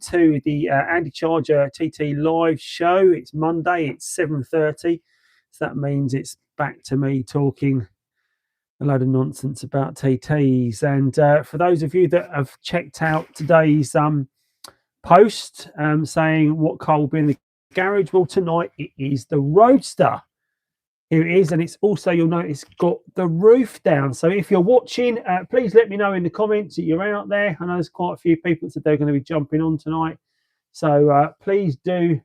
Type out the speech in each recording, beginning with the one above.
to the Andycharger TT live show. It's Monday, it's 7:30, so that means it's back to me talking a load of nonsense about TTs. And for those of you that have checked out today's post saying what car will be in the garage, well, tonight it is the Roadster. Here it is, and it's also, you'll notice, got the roof down. So if you're watching, please let me know in the comments that you're out there. I know there's quite a few people that said they're going to be jumping on tonight, so please do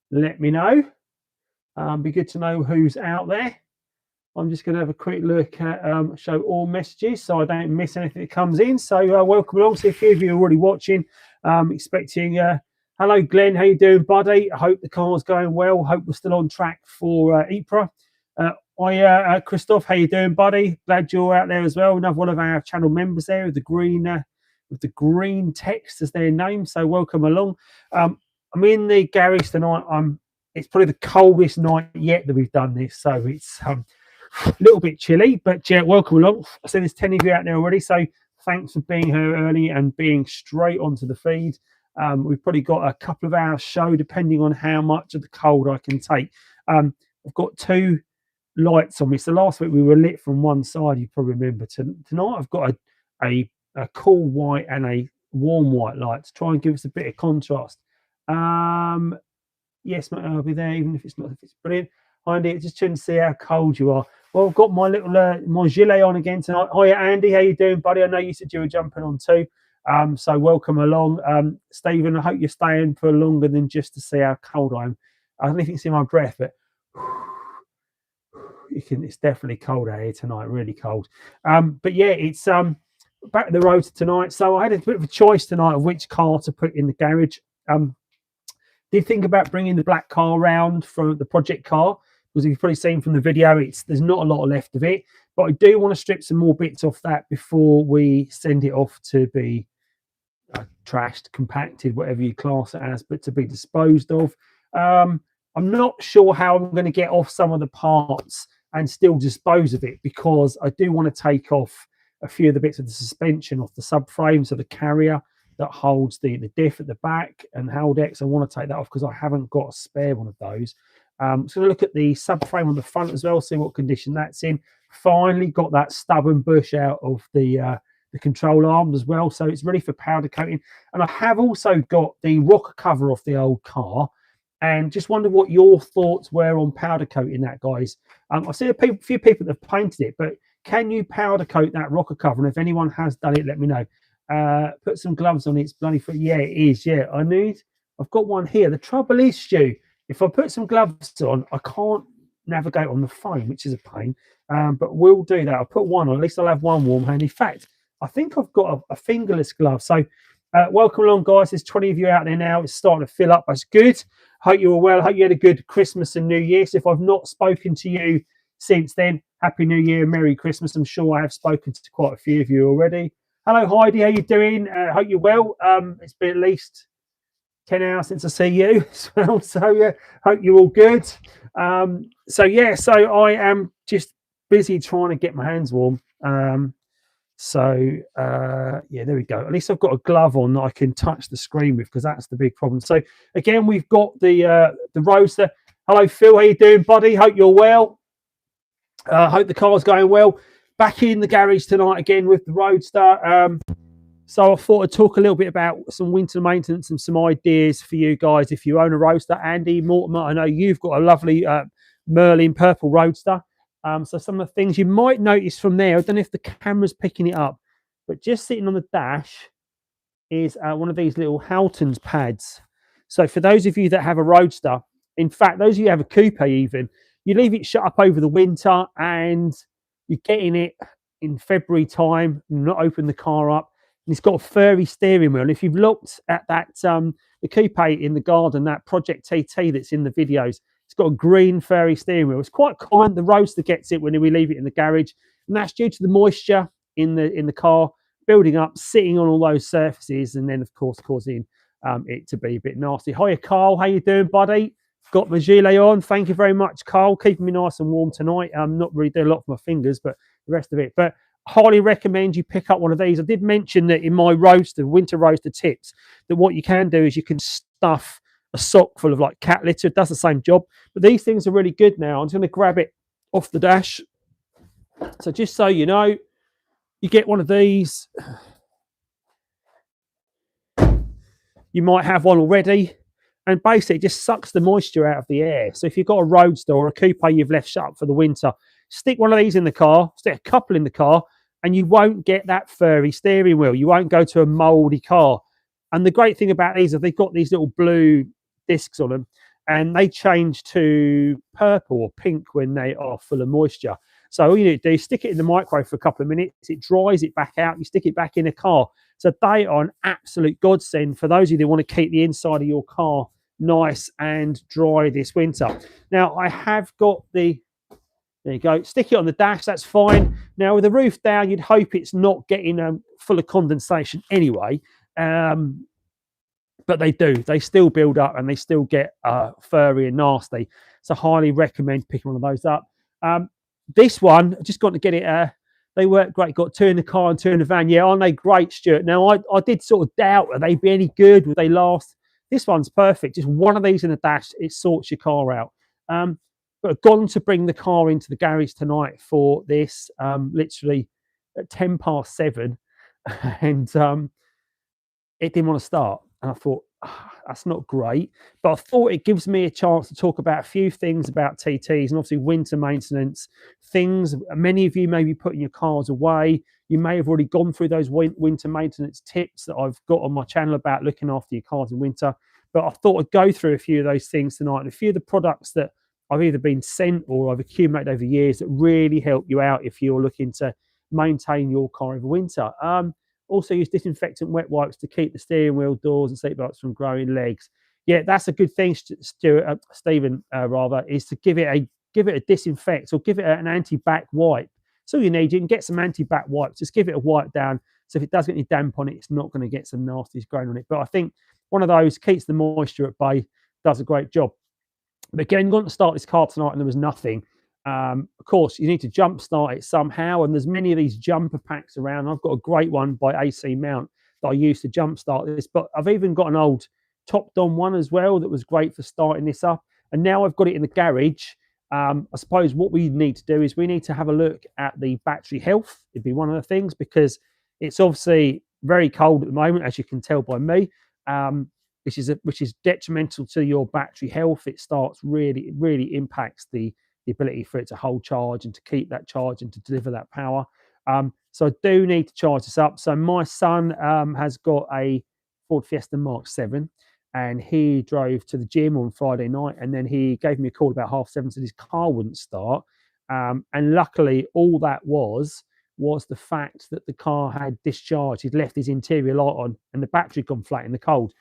let me know. Be good to know who's out there. I'm just going to have a quick look at show all messages so I don't miss anything that comes in. So welcome along. See a few of you are already watching. Expecting hello Glenn, how you doing, buddy? I hope the car's going well. Hope we're still on track for Ypres. Christoph, how you doing, buddy? Glad you're out there as well. Another one of our channel members there with the green text as their name. So welcome along. I'm in the garage tonight. It's probably the coldest night yet that we've done this, so it's a little bit chilly. But yeah, welcome along. I see there's 10 of you out there already, so thanks for being here early and being straight onto the feed. We've probably got a couple of hours show depending on how much of the cold I can take. I've got two lights on me. So last week we were lit from one side, you probably remember. Tonight I've got a cool white and a warm white light to try and give us a bit of contrast. Yes, mate, I'll be there even if it's brilliant. Hi Andy, just trying to see how cold you are. Well, I've got my little my gilet on again tonight. Hiya Andy, how you doing, buddy? I know you said you were jumping on too. So welcome along. Stephen, I hope you're staying for longer than just to see how cold I am. I don't know if you can see my breath, but it's definitely cold out here tonight, really cold. But yeah, it's back to the road tonight. So I had a bit of a choice tonight of which car to put in the garage. Did think about bringing the black car around for the project car, because you've probably seen from the video, there's not a lot left of it. But I do want to strip some more bits off that before we send it off to be trashed, compacted, whatever you class it as, but to be disposed of. I'm not sure how I'm going to get off some of the parts and still dispose of it, because I do want to take off a few of the bits of the suspension off the subframe, so the carrier that holds the diff at the back and Haldex. I want to take that off because I haven't got a spare one of those. So look at the subframe on the front as well, see what condition that's in. Finally got that stubborn bush out of the control arm as well, so it's ready for powder coating. And I have also got the rocker cover off the old car, and just wonder what your thoughts were on powder coating that, guys. I've seen a few people that have painted it, but can you powder coat that rocker cover? And if anyone has done it, let me know. Put some gloves on, it's bloody free. Yeah, it is. Yeah, I've got one here. The trouble is, Stu, if I put some gloves on, I can't navigate on the phone, which is a pain. But we'll do that. I'll put one on. At least I'll have one warm hand. In fact, I think I've got a fingerless glove. So welcome along, guys. There's 20 of you out there now. It's starting to fill up. That's good. Hope you were well. Hope you had a good Christmas and New Year. So if I've not spoken to you since then, Happy New Year, Merry Christmas. I'm sure I have spoken to quite a few of you already. Hello, Heidi. How you doing? Hope you're well. It's been at least 10 hours since I see you as well. So yeah, hope you're all good. So I am just busy trying to get my hands warm. Yeah, there we go. At least I've got a glove on that I can touch the screen with, because that's the big problem. So again, we've got the Roadster. Hello, Phil. How you doing, buddy? Hope you're well. Hope the car's going well. Back in the garage tonight again with the Roadster. So I thought I'd talk a little bit about some winter maintenance and some ideas for you guys if you own a Roadster. Andy, Mortimer, I know you've got a lovely Merlin purple Roadster. So some of the things you might notice from there, I don't know if the camera's picking it up, but just sitting on the dash is one of these little Halton's pads. So for those of you that have a Roadster, in fact, those of you who have a coupe even, you leave it shut up over the winter and you're getting it in February time, not open the car up, and it's got a furry steering wheel. And if you've looked at that, the coupe in the garden, that Project TT that's in the videos, it's got a green furry steering wheel. It's quite common. The Roadster gets it when we leave it in the garage, and that's due to the moisture in the car building up, sitting on all those surfaces, and then of course causing it to be a bit nasty. Hiya, Carl. How you doing, buddy? Got my gilet on. Thank you very much, Carl. Keeping me nice and warm tonight. I'm not really doing a lot for my fingers, but the rest of it. But highly recommend you pick up one of these. I did mention that in my roaster, winter roaster tips, that what you can do is you can stuff a sock full of like cat litter. It does the same job, but these things are really good now. I'm just going to grab it off the dash. So just so you know, you get one of these. You might have one already, and basically it just sucks the moisture out of the air. So if you've got a roadster or a coupe you've left shut up for the winter, stick one of these in the car, stick a couple in the car, and you won't get that furry steering wheel. You won't go to a mouldy car. And the great thing about these is they've got these little blue discs on them, and they change to purple or pink when they are full of moisture. So all you need to do is stick it in the microwave for a couple of minutes. It dries it back out. You stick it back in the car. So they are an absolute godsend for those of you that want to keep the inside of your car nice and dry this winter. Now I have got the, there you go, stick it on the dash, that's fine. Now with the roof down, you'd hope it's not getting full of condensation anyway. But they do, they still build up and they still get furry and nasty. So highly recommend picking one of those up. This one, I just got to get it, they work great, got two in the car and two in the van. Yeah, aren't they great, Stuart? Now I did sort of doubt, would they be any good, would they last? This one's perfect, just one of these in the dash, it sorts your car out. But I've gone to bring the car into the garage tonight for this, literally at 7:10, and it didn't want to start. And I thought, that's not great. But I thought it gives me a chance to talk about a few things about TTs and obviously winter maintenance, things many of you may be putting your cars away. You may have already gone through those winter maintenance tips that I've got on my channel about looking after your cars in winter. But I thought I'd go through a few of those things tonight, and a few of the products that I've either been sent or I've accumulated over years that really help you out if you're looking to maintain your car over winter. Also use disinfectant wet wipes to keep the steering wheel doors and seat belts from growing legs. Yeah, that's a good thing, Stuart, Stephen, rather, is to give it a disinfect or give it an anti-back wipe. So you need, you can get some anti-back wipes, just give it a wipe down. So if it does get any damp on it, it's not going to get some nasties growing on it. But I think one of those keeps the moisture at bay, does a great job. But again, going to start this car tonight and there was nothing. Of course, you need to jump start it somehow, and there's many of these jumper packs around. I've got a great one by AC Mount that I use to jump start this, but I've even got an old topped on one as well that was great for starting this up. And now I've got it in the garage. I suppose what we need to do is we need to have a look at the battery health. It'd be one of the things, because it's obviously very cold at the moment, as you can tell by me, which is detrimental to your battery health. It starts really impacts the ability for it to hold charge and to keep that charge and to deliver that power. So I do need to charge this up. So my son has got a Ford Fiesta Mark 7, and he drove to the gym on Friday night, and then he gave me a call about 7:30, so his car wouldn't start. And luckily all that was the fact that the car had discharged. He'd left his interior light on and the battery had gone flat in the cold.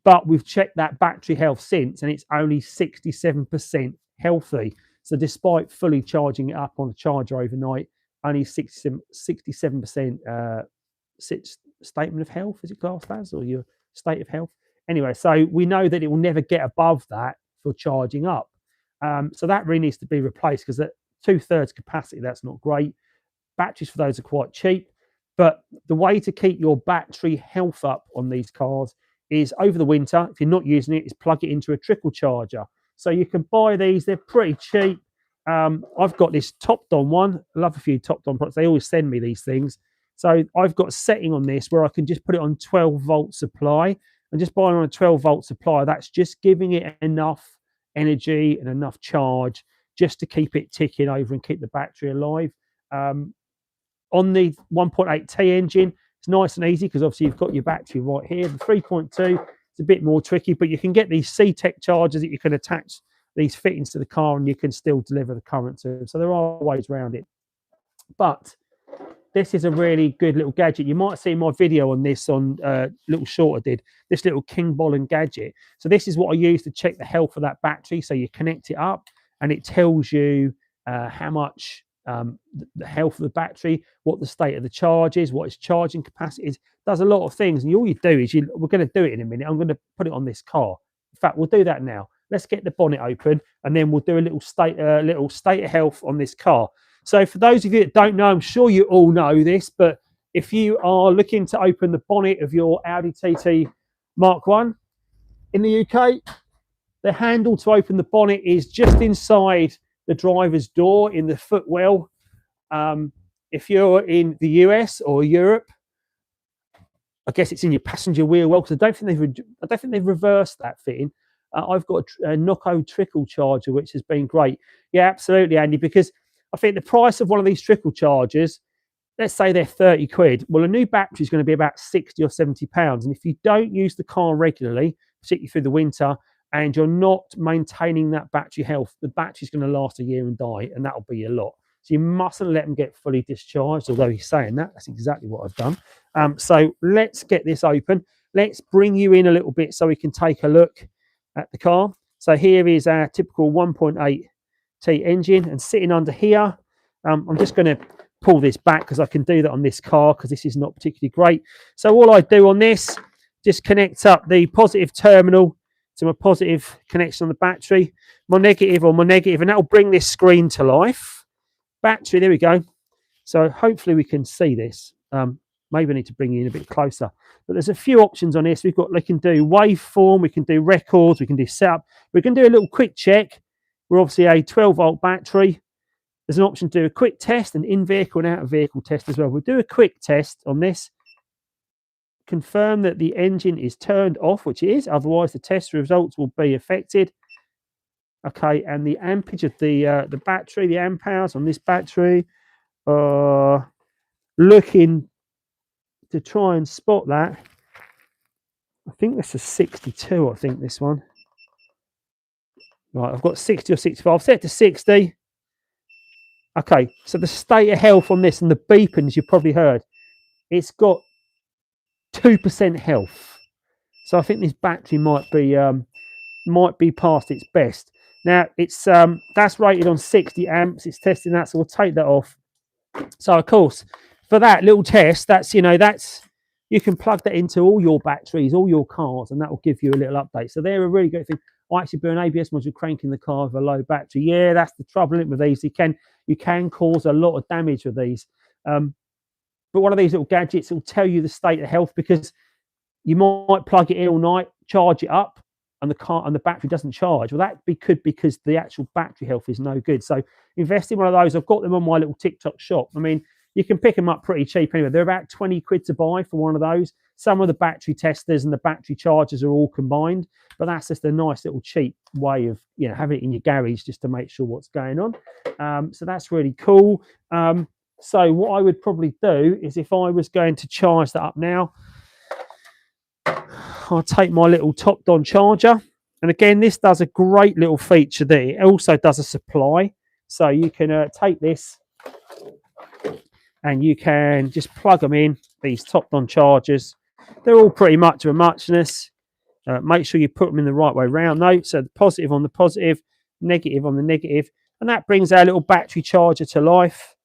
But we've checked that battery health since, and it's only 67% healthy. So despite fully charging it up on a charger overnight, only 67% statement of health, is it classed as, or your state of health? Anyway, so we know that it will never get above that for charging up. So that really needs to be replaced, because at 2/3 capacity, that's not great. Batteries for those are quite cheap. But the way to keep your battery health up on these cars is over the winter, if you're not using it, is plug it into a trickle charger. So you can buy these, they're pretty cheap. I've got this topped on one. I love a few topped on products. They always send me these things. So I've got a setting on this where I can just put it on 12-volt supply, and just buying on a 12-volt supply, that's just giving it enough energy and enough charge just to keep it ticking over and keep the battery alive. On the 1.8T engine, it's nice and easy, because obviously you've got your battery right here. The 3.2, it's a bit more tricky, but you can get these C-Tech chargers that you can attach these fittings to the car, and you can still deliver the current to them. So there are ways around it. But this is a really good little gadget. You might see my video on this on little short I did, this little King Bollen gadget. So this is what I use to check the health of that battery. So you connect it up and it tells you how much the health of the battery, what the state of the charge is, what its charging capacity is. Does a lot of things, and all you do is we're going to do it in a minute. I'm going to put it on this car. In fact, we'll do that now. Let's get the bonnet open, and then we'll do a little state of health on this car. So for those of you that don't know, I'm sure you all know this, but if you are looking to open the bonnet of your Audi TT Mark 1 in the UK, the handle to open the bonnet is just inside the driver's door in the footwell. If you're in the US or Europe, I guess it's in your passenger wheel well, because I don't think they've reversed that fitting. I've got a Nocco trickle charger, which has been great. Yeah, absolutely, Andy, because I think the price of one of these trickle chargers, let's say they're 30 quid. Well, a new battery is going to be about 60 or 70 pounds. And if you don't use the car regularly, particularly through the winter, and you're not maintaining that battery health, the battery's going to last a year and die, and that'll be a lot. So you mustn't let them get fully discharged, although he's saying that. That's exactly what I've done. So let's get this open. Let's bring you in a little bit so we can take a look at the car. So here is our typical 1.8T engine, and sitting under here, I'm just going to pull this back because I can do that on this car because this is not particularly great. So all I do on this, just connect up the positive terminal to my positive connection on the battery, my negative on my negative, and that'll bring this screen to life. Battery, there we go. So hopefully we can see this. Maybe I need to bring you in a bit closer. But there's a few options on this. We can do waveform, we can do records, we can do setup. We can do a little quick check. We're obviously a 12-volt battery. There's an option to do a quick test, an in-vehicle and out-of-vehicle test as well. We'll do a quick test on this. Confirm that the engine is turned off, which it is. Otherwise, the test results will be affected. Okay, and the ampage of the battery, the amp hours on this battery, looking to try and spot that. I think this is 62, I think this one. Right, I've got 60 or 65. I've set it to 60. Okay, so the state of health on this and the beeping, as you probably heard, it's got 2% health. So I think this battery might be past its best. Now it's that's rated on 60 amps. It's testing that, so we'll take that off. So of course, for that little test, that's you can plug that into all your batteries, all your cars, and that will give you a little update. So they're a really good thing. I actually do an ABS module cranking the car with a low battery. Yeah, that's the trouble with these. You can cause a lot of damage with these. But one of these little gadgets will tell you the state of health, because you might plug it in all night, charge it up, and the battery doesn't charge. Well, that could be because the actual battery health is no good. So invest in one of those. I've got them on my little TikTok shop. I mean, you can pick them up pretty cheap anyway. They're about 20 quid to buy for one of those. Some of the battery testers and the battery chargers are all combined, but that's just a nice little cheap way of having it in your garage just to make sure what's going on. So that's really cool. So what I would probably do is, if I was going to charge that up now, I'll take my little top-on charger. And again, this does a great little feature there. It also does a supply. So you can take this and you can just plug them in, these top-on chargers. They're all pretty much of a muchness. Make sure you put them in the right way round though. So the positive on the positive, negative on the negative. And that brings our little battery charger to life.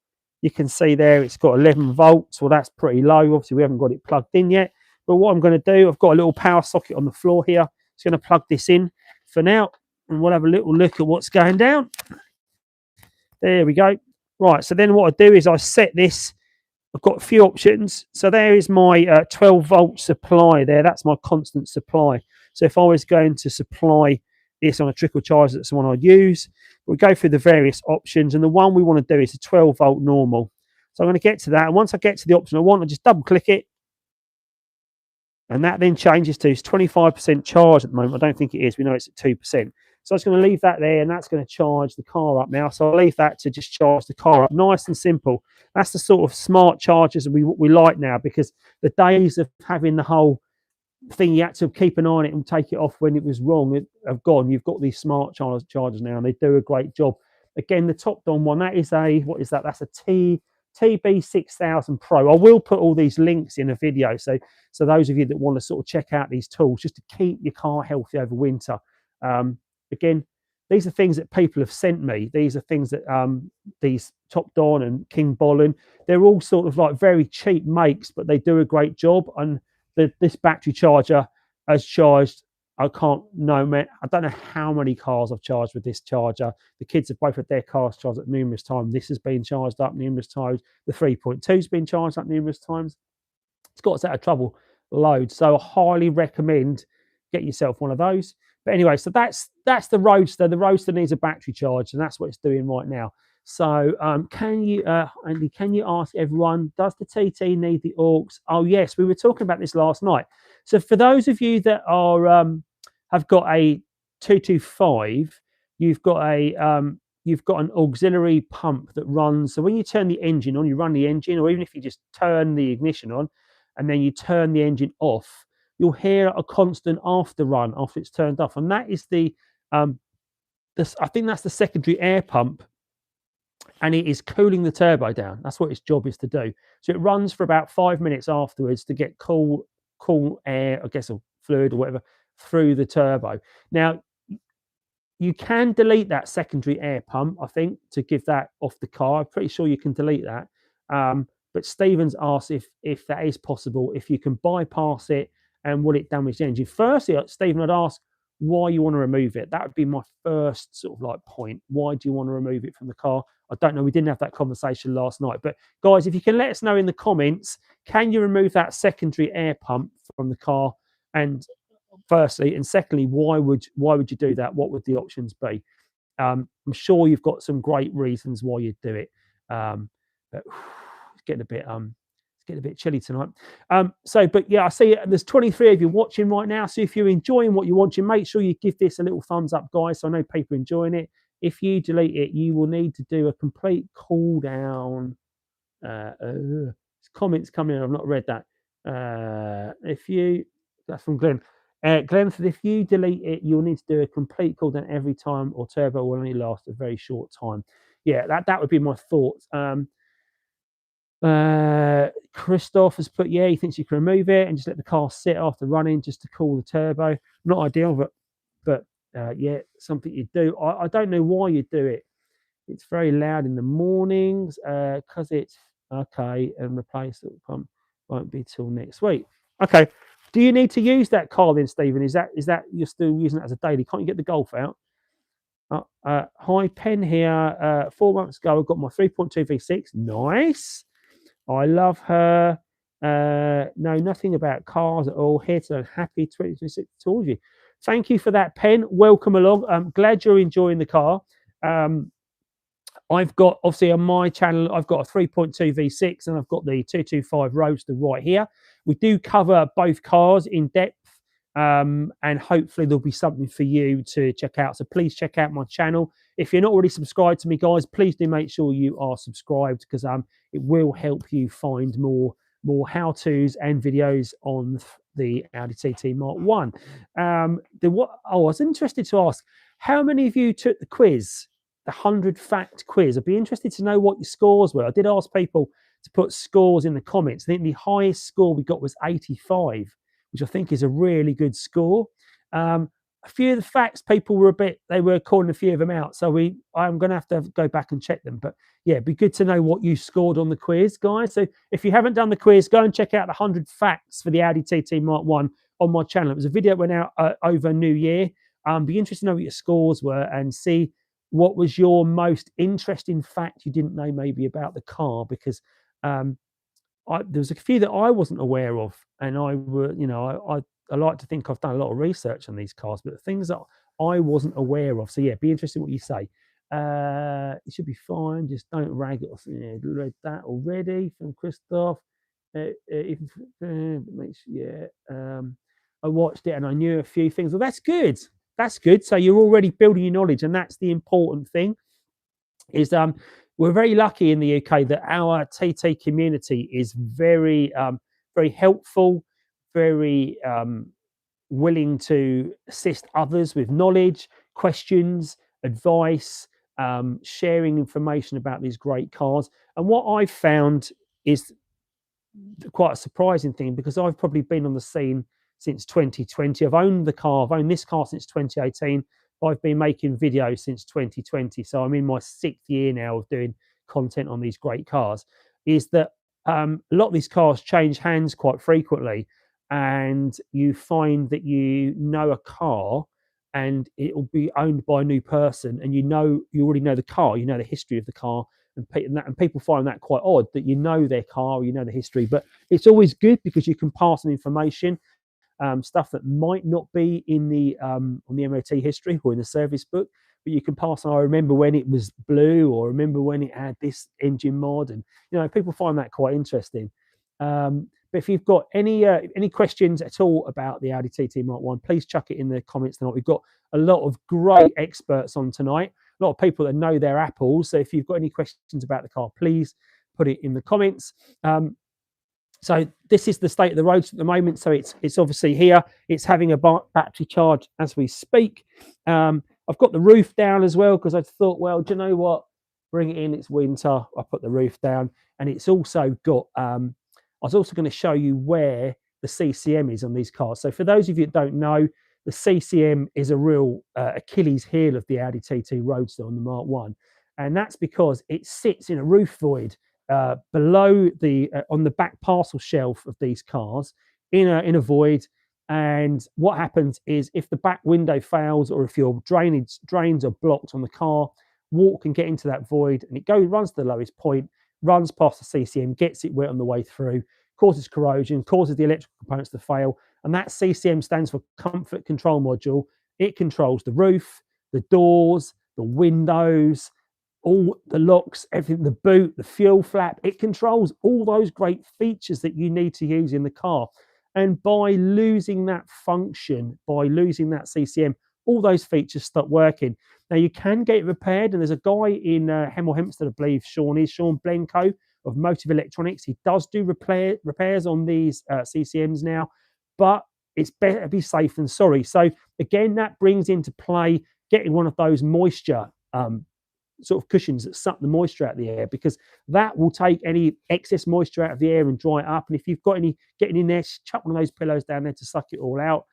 You can see there it's got 11 volts. Well, that's pretty low. Obviously, we haven't got it plugged in yet. But what I'm going to do, I've got a little power socket on the floor here. Just going to plug this in for now, and we'll have a little look at what's going down. There we go. Right, so then what I do is I set this. I've got a few options. So there is my 12-volt supply there. That's my constant supply. So if I was going to supply this on a trickle charger, that's the one I'd use. We'll go through the various options, and the one we want to do is a 12-volt normal. So I'm going to get to that, and once I get to the option I want, I just double-click it. And that then changes to 25% charge at the moment. I don't think it is. We know it's at 2%. So I'm just going to leave that there, and that's going to charge the car up now. So I'll leave that to just charge the car up. Nice and simple. That's the sort of smart chargers we like now, because the days of having the whole thing, you had to keep an eye on it and take it off when it was wrong, have gone. You've got these smart chargers now, and they do a great job. Again, the top-down one, that is what is that? That's a TB6000 Pro. I will put all these links in a video, so those of you that want to sort of check out these tools just to keep your car healthy over winter. Again, these are things that people have sent me. These are things that these Top Don and King Bolin, they're all sort of like very cheap makes, but they do a great job. And this battery charger has charged I can't know, man. I don't know how many cars I've charged with this charger. The kids have both had their cars charged up numerous times. This has been charged up numerous times. The 3.2's been charged up numerous times. It's got us out of trouble loads. So I highly recommend get yourself one of those. But anyway, so that's the Roadster. The Roadster needs a battery charge, and that's what it's doing right now. So can you, Andy, can you ask everyone, does the TT need the aux? Oh, yes, we were talking about this last night. So for those of you that are have got a 225, you've got an auxiliary pump that runs. So when you turn the engine on, you run the engine, or even if you just turn the ignition on and then you turn the engine off, you'll hear a constant after run after it's turned off. And that is I think that's the secondary air pump, and it is cooling the turbo down. That's what its job is to do. So it runs for about 5 minutes afterwards to get cool air, I guess, or fluid or whatever through the turbo. Now, you can delete that secondary air pump, I think, to give that off the car. I'm pretty sure you can delete that. But Stephen's asked if that is possible, if you can bypass it and will it damage the engine. Firstly, Stephen, I'd ask why you want to remove it. That would be my first sort of like point. Why do you want to remove it from the car? I don't know. We didn't have that conversation last night. But guys, if you can let us know in the comments, can you remove that secondary air pump from the car? And firstly, and secondly, why would you do that? What would the options be? I'm sure you've got some great reasons why you'd do it. But it's getting a bit chilly tonight. But yeah, I see there's 23 of you watching right now. So if you're enjoying what you're watching, make sure you give this a little thumbs up, guys. So I know people are enjoying it. If you delete it, you will need to do a complete cool down. Comments coming in. I've not read that. That's from Glenn. Glenn said, if you delete it, you'll need to do a complete cool down every time, or turbo will only last a very short time. Yeah, that would be my thoughts. Christoph has put, yeah, he thinks you can remove it and just let the car sit after running just to cool the turbo. Not ideal, but yeah, something you do. I don't know why you do it. It's very loud in the mornings because it's okay, and replace the pump won't be till next week. Okay. Do you need to use that car then, Stephen? Is that you're still using it as a daily? Can't you get the Golf out? Hi, Pen here. 4 months ago, I got my 3.2 V6. Nice. I love her. No, nothing about cars at all. Here to happy 2026 towards you. Thank you for that, Pen. Welcome along. I'm glad you're enjoying the car. I've got, obviously on my channel, I've got a 3.2 V6 and I've got the 225 Roadster right here. We do cover both cars in depth, and hopefully there'll be something for you to check out. So please check out my channel. If you're not already subscribed to me, guys, please do make sure you are subscribed, because it will help you find more how-tos and videos on the Audi TT Mark 1. I was interested to ask, how many of you took the quiz? The 100 fact quiz. I'd be interested to know what your scores were. I did ask people to put scores in the comments. I think the highest score we got was 85, which I think is a really good score. A few of the facts, people were they were calling a few of them out. So I'm going to have to go back and check them. But yeah, it'd be good to know what you scored on the quiz, guys. So if you haven't done the quiz, go and check out the 100 facts for the Audi TT Mark 1 on my channel. It was a video that went out over New Year. Be interested to know what your scores were and see what was your most interesting fact you didn't know maybe about the car, because there's a few that I wasn't aware of, and I like to think I've done a lot of research on these cars, but things that I wasn't aware of. So yeah, be interested in what you say. It should be fine. Just don't rag it off. Yeah, read that already from Christoph. I watched it and I knew a few things. Well, that's good. That's good. So you're already building your knowledge, and that's the important thing. Is we're very lucky in the UK that our TT community is very very helpful, very willing to assist others with knowledge, questions, advice, sharing information about these great cars. And what I've found is quite a surprising thing, because I've probably been on the scene since 2020. I've owned this car since 2018. I've been making videos since 2020. So I'm in my 6th year now of doing content on these great cars. Is that a lot of these cars change hands quite frequently. and you find that you know a car and it will be owned by a new person, and you already know the car, you know the history of the car, and people find that quite odd that you know their car, or you know the history. But it's always good because you can pass on information, stuff that might not be in the on the MOT history or in the service book, but you can pass on. I remember when it was blue, or remember when it had this engine mod, and people find that quite interesting. But if you've got any questions at all about the Audi TT Mark 1, please chuck it in the comments tonight. We've got a lot of great experts on tonight, a lot of people that know their apples. So if you've got any questions about the car, please put it in the comments. So this is the state of the roads at the moment. So it's obviously here. It's having a battery charge as we speak. I've got the roof down as well because I thought, well, do you know what? Bring it in. It's winter. I put the roof down, and it's also got. I was also going to show you where the CCM is on these cars. So for those of you that don't know, the CCM is a real Achilles heel of the Audi TT Roadster on the Mark 1, and that's because it sits in a roof void below the on the back parcel shelf of these cars in a void. And what happens is if the back window fails, or if your drains are blocked on the car, water can get into that void, and it runs to the lowest point, runs past the CCM, gets it wet on the way through, causes corrosion, causes the electrical components to fail. And that CCM stands for Comfort Control Module. It controls the roof, the doors, the windows, all the locks, everything, the boot, the fuel flap. It controls all those great features that you need to use in the car. And by losing that function, by losing that CCM, all those features stop working. Now, you can get it repaired, and there's a guy in Hemel Hempstead, I believe Sean Blenko of Motive Electronics. He does do repairs on these CCMs now, but it's better to be safe than sorry. So again, that brings into play getting one of those moisture sort of cushions that suck the moisture out of the air, because that will take any excess moisture out of the air and dry it up. And if you've got any getting in there, chuck one of those pillows down there to suck it all out.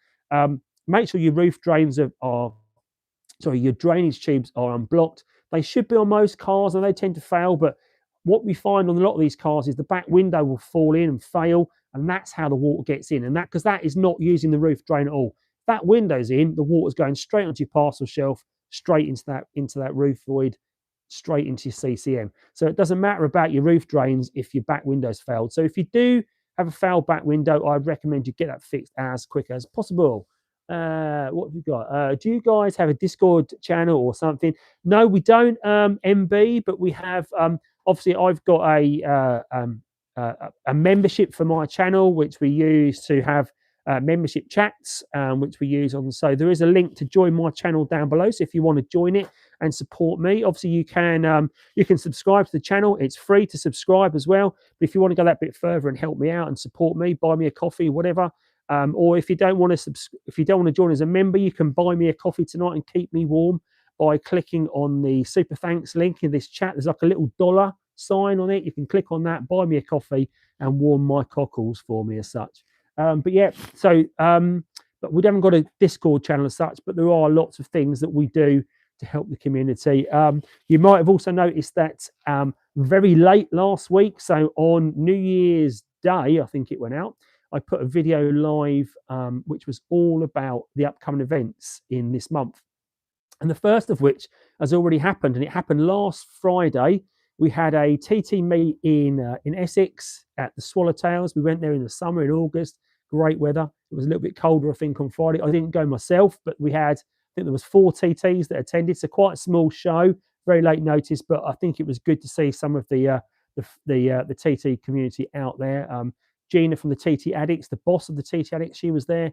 Make sure your roof drains your drainage tubes are unblocked. They should be on most cars, and they tend to fail. But what we find on a lot of these cars is the back window will fall in and fail, and that's how the water gets in. And that because that is not using the roof drain at all. If that window's in, the water's going straight onto your parcel shelf, straight into that roof void, straight into your CCM. So it doesn't matter about your roof drains if your back window's failed. So if you do have a failed back window, I'd recommend you get that fixed as quick as possible. What have you got? Do you guys have a Discord channel or something? No, we don't, MB, but we have. Obviously, I've got a membership for my channel, which we use to have membership chats, which we use on. So there is a link to join my channel down below. So if you want to join it and support me, obviously you can subscribe to the channel. It's free to subscribe as well. But if you want to go that bit further and help me out and support me, buy me a coffee, whatever. Or if you don't want to join as a member, you can buy me a coffee tonight and keep me warm by clicking on the super thanks link in this chat. There's like a little dollar sign on it. You can click on that, buy me a coffee, and warm my cockles for me as such. But yeah, so but we haven't got a Discord channel as such, but there are lots of things that we do to help the community. You might have also noticed that very late last week, so on New Year's Day, I think it went out, I put a video live which was all about the upcoming events in this month. And the first of which has already happened, and it happened last Friday. We had a TT meet in Essex at the Swallowtails. We went there in the summer, in August. Great weather. It was a little bit colder, I think, on Friday. I didn't go myself, but I think there was 4 TTs that attended. So quite a small show, very late notice, but I think it was good to see some of the TT community out there. Gina from the TT Addicts, the boss of the TT Addicts, she was there.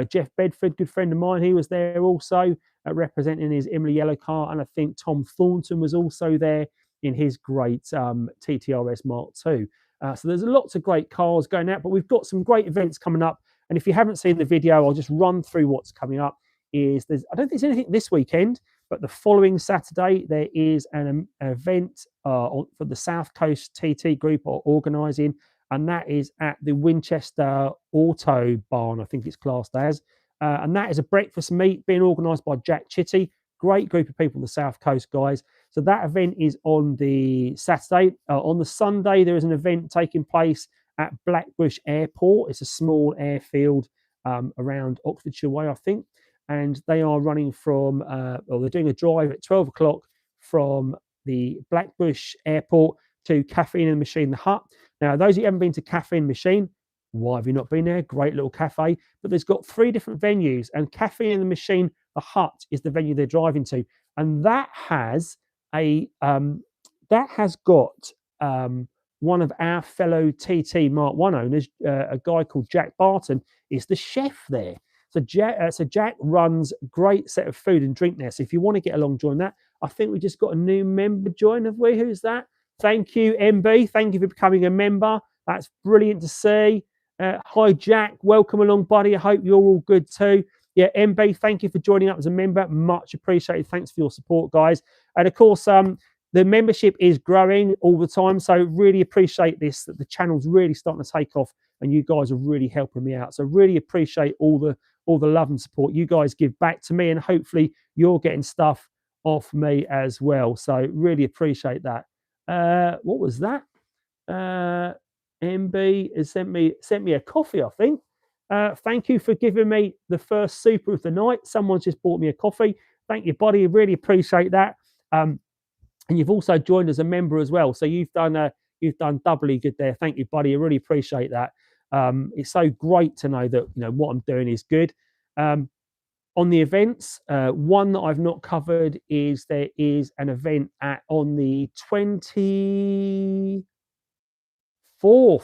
Jeff Bedford, good friend of mine, he was there also, representing his Imlay yellow car. And I think Tom Thornton was also there in his great TTRS Mark II. So there's lots of great cars going out, but we've got some great events coming up. And if you haven't seen the video, I'll just run through what's coming up. I don't think there's anything this weekend, but the following Saturday, there is an event for the South Coast TT group are organising, and that is at the Winchester Auto Barn, I think it's classed as. And that is a breakfast meet being organised by Jack Chitty. Great group of people, the South Coast guys. So that event is on the Saturday. On the Sunday, there is an event taking place at Blackbush Airport. It's a small airfield around Oxfordshire Way, I think. And they are running from, they're doing a drive at 12 o'clock from the Blackbush Airport to Caffeine and Machine, the Hut. Now, those who haven't been to Caffeine Machine, why have you not been there? Great little cafe. But there's got 3 different venues, and Caffeine and the Machine, the Hut, is the venue they're driving to. And that has got one of our fellow TT Mark 1 owners, a guy called Jack Barton, is the chef there. So Jack runs a great set of food and drink there. So if you want to get along, join that. I think we just got a new member join, have we? Who's that? Thank you, MB. Thank you for becoming a member. That's brilliant to see. Hi, Jack. Welcome along, buddy. I hope you're all good too. Yeah, MB, thank you for joining up as a member. Much appreciated. Thanks for your support, guys. And of course, the membership is growing all the time. So really appreciate this, that the channel's really starting to take off and you guys are really helping me out. So really appreciate all the love and support you guys give back to me, and hopefully you're getting stuff off me as well. So really appreciate that. What was that? MB has sent me a coffee, I think. Thank you for giving me the first super of the night. Someone's just bought me a coffee. Thank you, buddy. Really appreciate that. And you've also joined as a member as well. So you've done doubly good there. Thank you, buddy. I really appreciate that. It's so great to know that what I'm doing is good. On the events, one that I've not covered is there is an event on the 24th,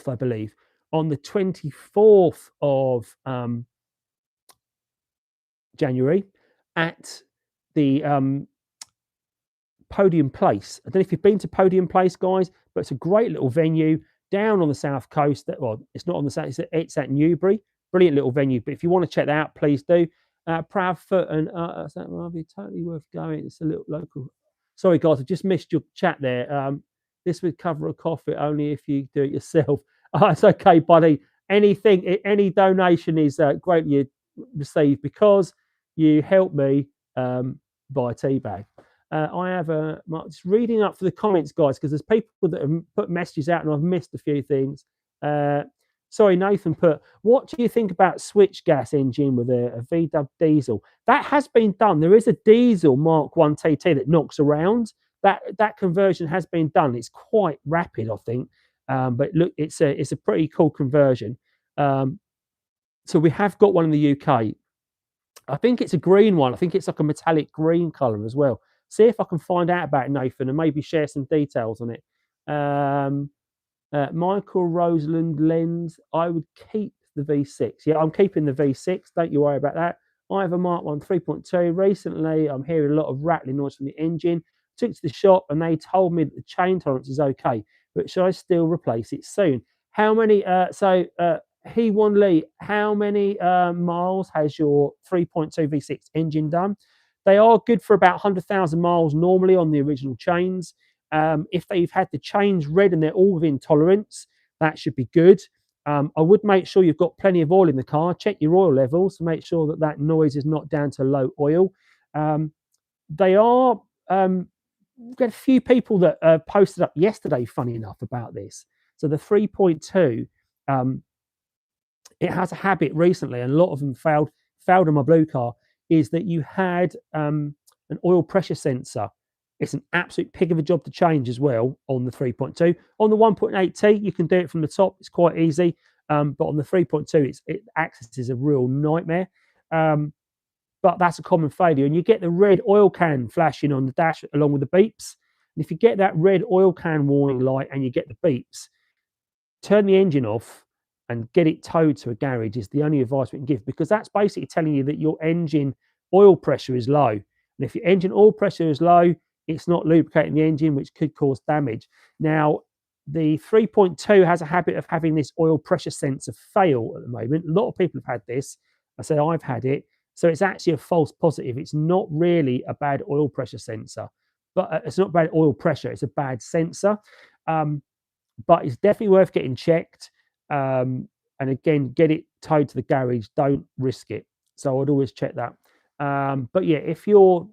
I believe, on the 24th of January at the Podium Place. I don't know if you've been to Podium Place, guys, but it's a great little venue down on the south coast. Well, it's not on the south, it's at Newbury. Brilliant little venue. But if you want to check that out, please do. Proudfoot and that will be totally worth going. It's a little local. Sorry, guys, I just missed your chat there. This would cover a coffee only if you do it yourself. It's okay, buddy. Any donation is greatly received because you help me buy a tea bag. I have just reading up for the comments, guys, because there's people that have put messages out and I've missed a few things. Sorry, Nathan put, what do you think about switch gas engine with a VW diesel? That has been done. There is a diesel Mark 1 TT that knocks around. That conversion has been done. It's quite rapid, I think. But look, it's a pretty cool conversion. So we have got one in the UK. I think it's a green one. I think it's like a metallic green colour as well. See if I can find out about it, Nathan, and maybe share some details on it. Michael Roseland lens. I would keep the V6. Yeah, I'm keeping the V6. Don't you worry about that. I have a Mark 1 3.2. Recently, I'm hearing a lot of rattling noise from the engine. Took it to the shop and they told me that the chain tolerance is okay, but should I still replace it soon? How many? He Won Lee, how many miles has your 3.2 V6 engine done? They are good for about 100,000 miles normally on the original chains. If they've had the chains read and they're all within tolerance, that should be good. I would make sure you've got plenty of oil in the car. Check your oil levels to make sure that noise is not down to low oil. They are... we've got a few people that posted up yesterday, funny enough, about this. So the 3.2, it has a habit recently, and a lot of them failed on my blue car, is that you had an oil pressure sensor. It's an absolute pig of a job to change as well on the 3.2. On the 1.8T, you can do it from the top. It's quite easy. But on the 3.2, access is a real nightmare. But that's a common failure. And you get the red oil can flashing on the dash along with the beeps. And if you get that red oil can warning light and you get the beeps, turn the engine off and get it towed to a garage is the only advice we can give, because that's basically telling you that your engine oil pressure is low. And if your engine oil pressure is low, it's not lubricating the engine, which could cause damage. Now, the 3.2 has a habit of having this oil pressure sensor fail at the moment. A lot of people have had this. I say I've had it. So it's actually a false positive. It's not really a bad oil pressure sensor, but it's not bad oil pressure. It's a bad sensor. But it's definitely worth getting checked. And again, get it towed to the garage. Don't risk it. So I'd always check that. But yeah, if your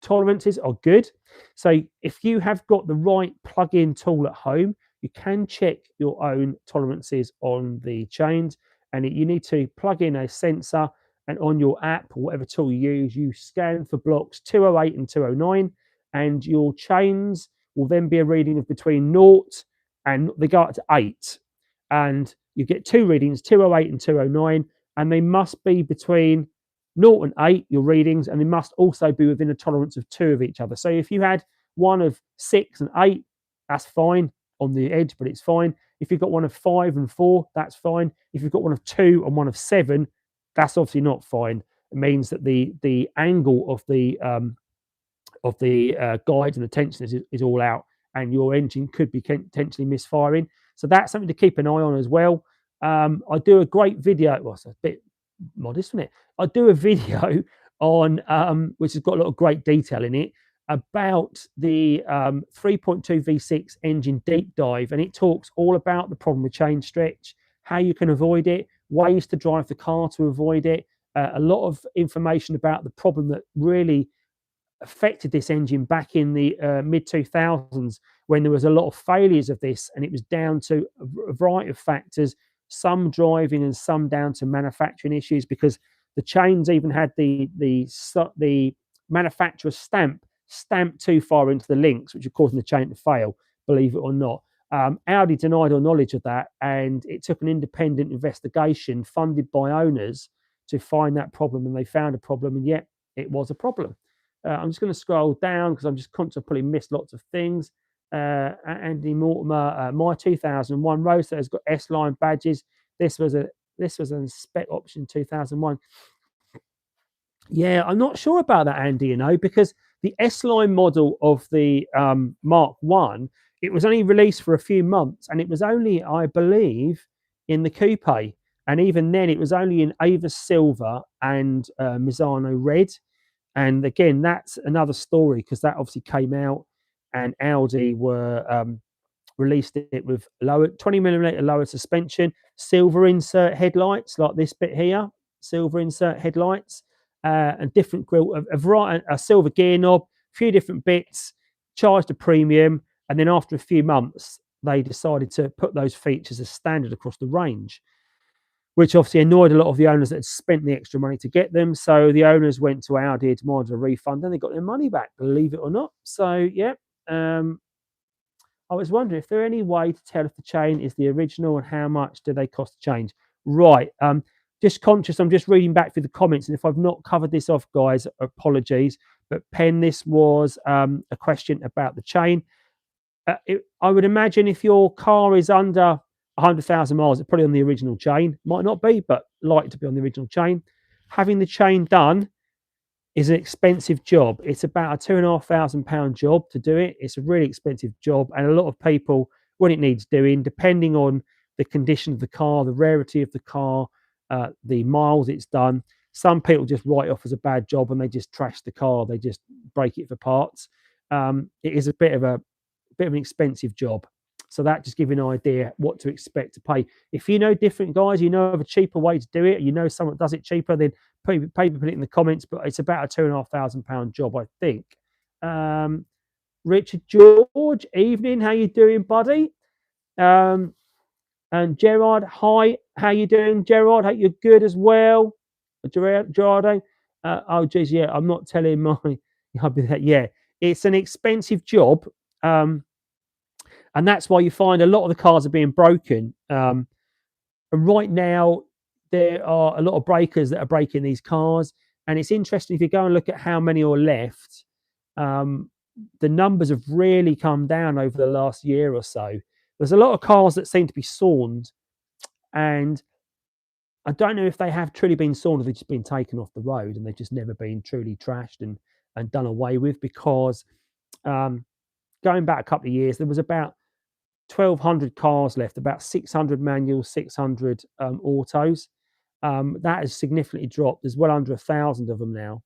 tolerances are good, so if you have got the right plug-in tool at home, you can check your own tolerances on the chains, and you need to plug in a sensor, and on your app or whatever tool you use, you scan for blocks 208 and 209, and your chains will then be a reading of between 0 and they go up to 8. And you get two readings, 208 and 209, and they must be between 0 and 8, your readings, and they must also be within a tolerance of 2 of each other. So if you had one of 6 and 8, that's fine on the edge, but it's fine. If you've got one of 5 and 4, that's fine. If you've got one of 2 and one of 7, that's obviously not fine. It means that the angle of the guides and the tension is all out, and your engine could be potentially misfiring. So that's something to keep an eye on as well. I do a great video. Well, it's a bit modest, isn't it? I do a video on which has got a lot of great detail in it about the 3.2 V6 engine deep dive, and it talks all about the problem with chain stretch, how you can avoid it, ways to drive the car to avoid it, a lot of information about the problem that really affected this engine back in the mid 2000s, when there was a lot of failures of this, and it was down to a variety of factors, some driving and some down to manufacturing issues, because the chains even had the manufacturer stamped too far into the links, which are causing the chain to fail, believe it or not. Audi denied all knowledge of that, and it took an independent investigation funded by owners to find that problem, and they found a problem, and yet it was a problem. I'm just going to scroll down because I'm just constantly missed lots of things. Andy Mortimer, my 2001 Roadster has got S-line badges. This was a spec option 2001. Yeah, I'm not sure about that, Andy, because the S-line model of the Mark 1, it was only released for a few months, and it was only, I believe, in the coupe. And even then, it was only in Avis Silver and Misano Red. And again, that's another story, because that obviously came out, and Audi were released it with lower 20mm lower suspension, silver insert headlights like this bit here, silver insert headlights, and different grille, a silver gear knob, a few different bits, charged a premium, and then after a few months, they decided to put those features as standard across the range, which obviously annoyed a lot of the owners that had spent the extra money to get them. So the owners went to Audi, demanded a refund, and they got their money back, believe it or not. So, yeah. I was wondering if there any way to tell if the chain is the original, and how much do they cost to change? Right. Just conscious, I'm just reading back through the comments, and if I've not covered this off, guys, apologies. But Pen, this was a question about the chain. I would imagine if your car is under 100,000 miles, it's probably on the original chain. Might not be, but likely to be on the original chain. Having the chain done is an expensive job. It's about a £2,500 job to do it. It's a really expensive job, and a lot of people, when it needs doing, depending on the condition of the car, the rarity of the car, the miles it's done, some people just write off as a bad job, and they just trash the car. They just break it for parts. It is a bit of an expensive job. So that just gives you an idea what to expect to pay. If you know different, guys, you know of a cheaper way to do it, you know someone does it cheaper, then put it in the comments. But it's about a £2,500 job, I think. Richard George, evening. How you doing, buddy? And Gerard, hi. How you doing, Gerard? Hope you're good as well. Gerardo. Oh, geez, yeah. I'm not telling my hubby that. Yeah, it's an expensive job. And that's why you find a lot of the cars are being broken. And right now, there are a lot of breakers that are breaking these cars. And it's interesting, if you go and look at how many are left, the numbers have really come down over the last year or so. There's a lot of cars that seem to be sawned. And I don't know if they have truly been sawned, or they've just been taken off the road, and they've just never been truly trashed and done away with. Because going back a couple of years, there was about 1,200 cars left, about 600 manuals, 600 autos. That has significantly dropped. There's well under 1,000 of them now.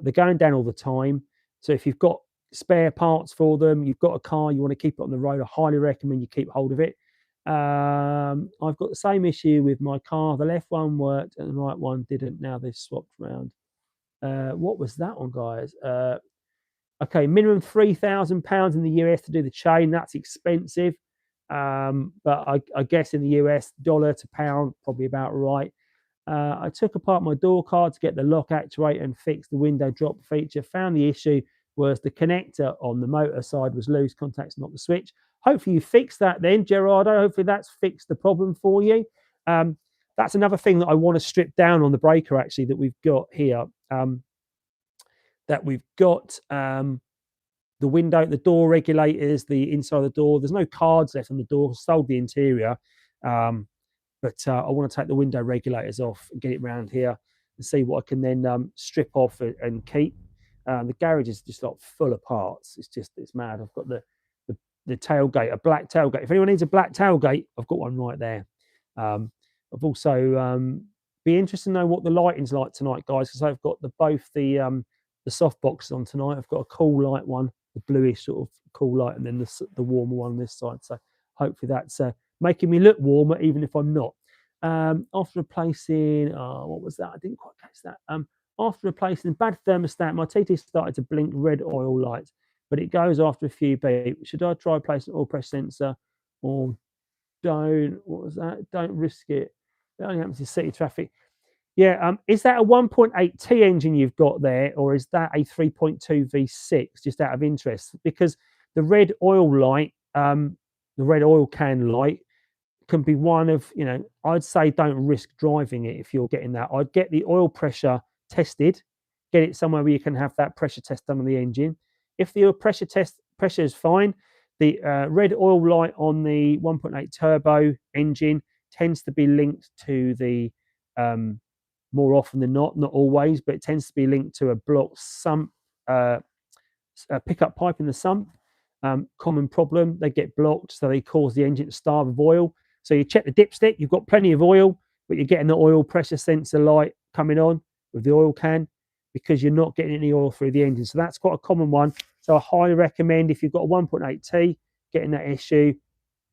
They're going down all the time. So if you've got spare parts for them, you've got a car, you want to keep it on the road, I highly recommend you keep hold of it. I've got the same issue with my car. The left one worked and the right one didn't. Now they've swapped around. What was that one, guys? Okay, minimum £3,000 in the US to do the chain. That's expensive. but I guess in the US, dollar to pound, probably about right. I took apart my door card to get the lock actuator and fix the window drop feature. Found the issue was the connector on the motor side was loose, contacts not the switch. Hopefully you fixed that then, Gerardo. Hopefully that's fixed the problem for you. That's another thing that I want to strip down on the breaker actually that we've got here. The window, the door regulators, the inside of the door. There's no cards left on the door. Sold the interior. But I want to take the window regulators off and get it around here and see what I can then strip off and keep. The garage is just like full of parts. It's mad. I've got the tailgate, a black tailgate. If anyone needs a black tailgate, I've got one right there. I've also be interested to know what the lighting's like tonight, guys, because I've got both the soft boxes on tonight. I've got a cool light one, the bluish sort of cool light, and then the warmer one on this side. So hopefully that's making me look warmer, even if I'm not. After replacing, what was that? I didn't quite catch that. After replacing the bad thermostat, my TT started to blink red oil lights, but it goes after a few beeps. Should I try replacing oil pressure sensor or don't? What was that? Don't risk it. It only happens in city traffic. Yeah, is that a 1.8T engine you've got there, or is that a 3.2 V6? Just out of interest, because the red oil light, the red oil can light, can be one of, I'd say don't risk driving it if you're getting that. I'd get the oil pressure tested, get it somewhere where you can have that pressure test done on the engine. If the pressure is fine, the red oil light on the 1.8 turbo engine tends to be linked to the more often than not always, but it tends to be linked to a blocked sump, a pickup pipe in the sump. Common problem, they get blocked, so they cause the engine to starve of oil. So you check the dipstick, you've got plenty of oil, but you're getting the oil pressure sensor light coming on with the oil can because you're not getting any oil through the engine. So that's quite a common one. So I highly recommend, if you've got a 1.8T, getting that issue,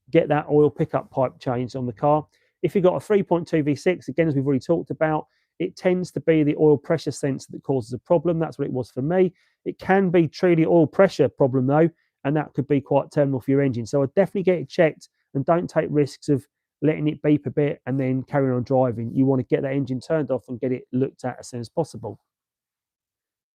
get that oil pickup pipe changed on the car. If you've got a 3.2 V6, again, as we've already talked about, it tends to be the oil pressure sensor that causes a problem. That's what it was for me. It can be truly oil pressure problem though, and that could be quite terminal for your engine. So I'd definitely get it checked and don't take risks of letting it beep a bit and then carrying on driving. You want to get that engine turned off and get it looked at as soon as possible.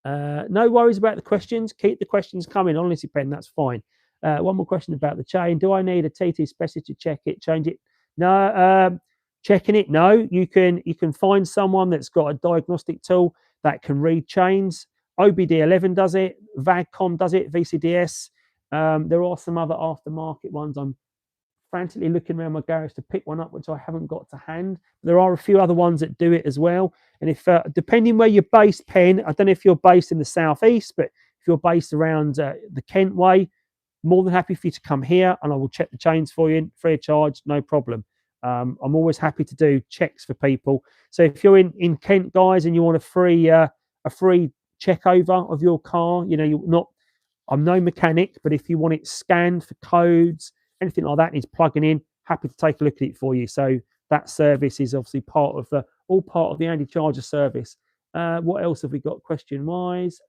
No worries about the questions. Keep the questions coming. Honestly, Ben, that's fine. One more question about the chain. Do I need a TT specialist to check it, change it? No. Checking it, no. You can find someone that's got a diagnostic tool that can read chains. OBD11 does it. VAGCOM does it. VCDS. There are some other aftermarket ones. I'm frantically looking around my garage to pick one up, which I haven't got to hand. There are a few other ones that do it as well. And if depending where you're based, Penn, I don't know if you're based in the southeast, but if you're based around the Kent way, more than happy for you to come here, and I will check the chains for you free of charge, no problem. I'm always happy to do checks for people. So if you're in Kent, guys, and you want a free check over of your car, I'm no mechanic, but if you want it scanned for codes, anything like that needs plugging in, happy to take a look at it for you. So that service is obviously all part of the Andycharger service. What else have we got question wise?